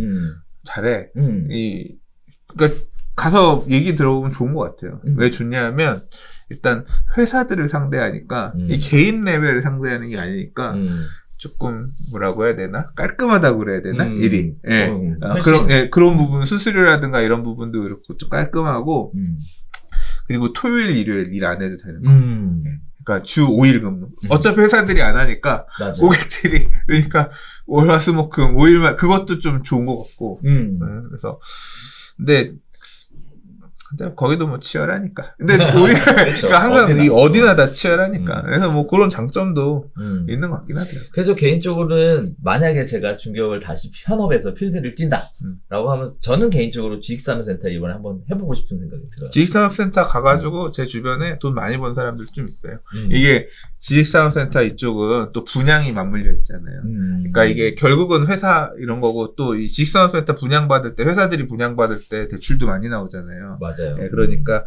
잘해. 그러니까 가서 얘기 들어보면 좋은 것 같아요. 음. 왜 좋냐면 일단 회사들을 상대하니까 이 개인 레벨을 상대하는 게 아니니까 조금 뭐라고 해야 되나 깔끔하다고 그래야 되나 일이 그런 부분 수수료라든가 이런 부분도 그렇고 좀 깔끔하고 그리고 토요일 일요일 일 안 해도 되는 거. 그러니까 주 5일 근무. 어차피 회사들이 안 하니까 맞아. 고객들이 그러니까 월화수목금 5일만 그것도 좀 좋은 것 같고. 그래서 근데 거기도 뭐 치열하니까. 근데 오히려 그렇죠. 그러니까 항상 어디나 다 치열하니까. 그래서 뭐 그런 장점도 있는 것 같긴 하더라고요. 그래서 개인적으로는 만약에 제가 중개업을 다시 현업에서 필드를 뛴다라고 하면 저는 개인적으로 지식산업센터 이번에 한번 해보고 싶은 생각이 들어요. 지식산업센터 가가지고 제 주변에 돈 많이 번 사람들 좀 있어요. 이게 지식산업센터 이쪽은 또 분양이 맞물려 있잖아요. 그러니까 이게 결국은 회사 이런 거고 또 이 지식산업센터 분양받을 때 회사들이 분양받을 때 대출도 많이 나오잖아요. 맞아요. 네, 그러니까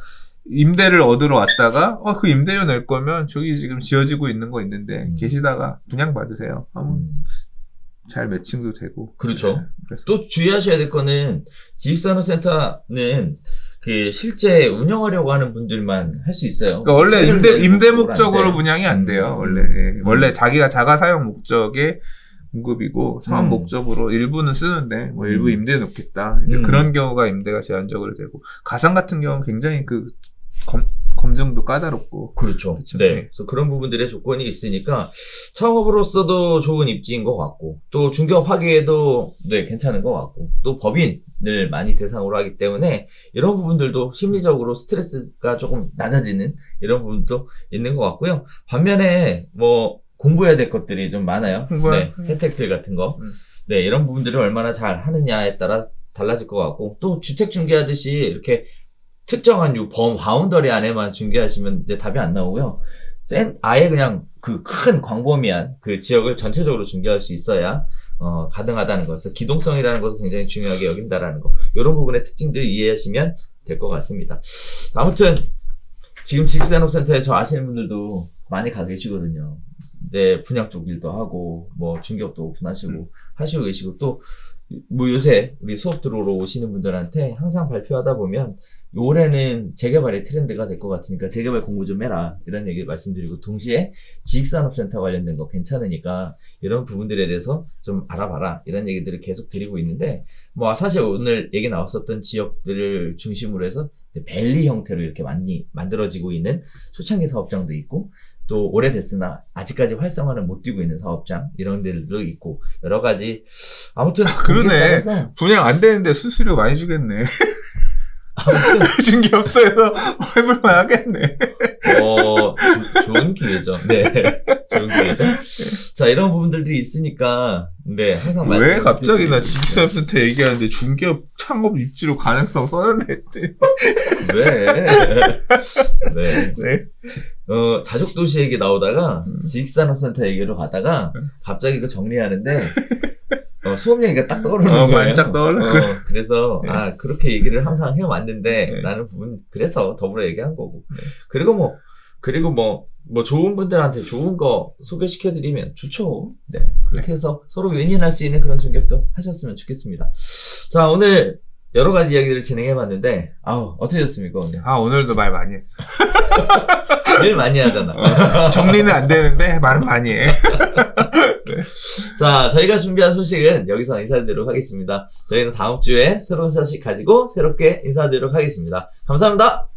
임대를 얻으러 왔다가 그 임대료 낼 거면 저기 지금 지어지고 있는 거 있는데 계시다가 분양받으세요. 하면 잘 매칭도 되고. 그렇죠. 네, 그래서. 또 주의하셔야 될 거는 지식산업센터는 그 실제 운영하려고 하는 분들만 할 수 있어요. 그러니까 원래 임대 목적으로 분양이 안 돼요. 원래 자기가 자가 사용 목적의 공급이고 사업 목적으로 일부는 쓰는데 뭐 일부 임대해 놓겠다. 이제 그런 경우가 임대가 제한적으로 되고 가상 같은 경우는 굉장히 그 검증도 까다롭고. 그렇죠. 그렇죠. 네. 그래서 그런 부분들의 조건이 있으니까 창업으로서도 좋은 입지인 것 같고 또 중개업 하기에도 네, 괜찮은 것 같고 또 법인을 많이 대상으로 하기 때문에 이런 부분들도 심리적으로 스트레스가 조금 낮아지는 이런 부분도 있는 것 같고요. 반면에 뭐 공부해야 될 것들이 좀 많아요. 네, 혜택들 같은 거. 네, 이런 부분들을 얼마나 잘 하느냐에 따라 달라질 것 같고 또 주택 중개하듯이 이렇게 특정한 바운더리 안에만 중개하시면 이제 답이 안 나오고요. 아예 그냥 그 큰 광범위한 그 지역을 전체적으로 중개할 수 있어야 가능하다는 것을 기동성이라는 것을 굉장히 중요하게 여긴다라는 거. 이런 부분의 특징들을 이해하시면 될 것 같습니다. 아무튼 지금 지식산업센터에 저 아시는 분들도 많이 가 계시거든요. 네, 분양 쪽 일도 하고 뭐 중개업도 오픈하시고 하시고 계시고 또 뭐 요새 우리 수업 들어오러 오시는 분들한테 항상 발표하다 보면 올해는 재개발의 트렌드가 될 것 같으니까 재개발 공부 좀 해라 이런 얘기 말씀드리고 동시에 지식산업센터 관련된 거 괜찮으니까 이런 부분들에 대해서 좀 알아봐라 이런 얘기들을 계속 드리고 있는데 뭐 사실 오늘 얘기 나왔었던 지역들을 중심으로 해서 밸리 형태로 이렇게 많이 만들어지고 있는 초창기 사업장도 있고 또 오래됐으나 아직까지 활성화를 못 띄고 있는 사업장 이런 데들도 있고 여러 가지 아무튼 그러네. 분양 안 되는데 수수료 많이 주겠네. 아무튼 준 게 없어서 해볼만 하겠네. 좋은 기회죠. 네, 좋은 기회죠. 자, 이런 부분들도 있으니까 네 항상 왜 갑자기 나 지식산업센터 얘기하는데 중개업 창업 입지로 가능성 써놨네. 왜? 네. 네. 자족도시 얘기 나오다가 지식산업센터 얘기로 가다가 갑자기 그 정리하는데 수업 얘기가 딱 떠오르는 거예요. 반짝 떠올라. 그래서 네. 그렇게 얘기를 항상 해왔는데 네. 라는 부분 그래서 더불어 얘기한 거고. 네. 그리고 뭐 좋은 분들한테 좋은 거 소개시켜드리면 좋죠. 네. 그렇게 해서 서로 윈윈할 수 있는 그런 중개업도 하셨으면 좋겠습니다. 자, 오늘 여러 가지 이야기들을 진행해봤는데, 어떻게 됐습니까, 오늘? 오늘도 말 많이 했어. 늘 많이 하잖아. 정리는 안 되는데, 말은 많이 해. 네. 자, 저희가 준비한 소식은 여기서 인사드리도록 하겠습니다. 저희는 다음 주에 새로운 소식 가지고 새롭게 인사드리도록 하겠습니다. 감사합니다.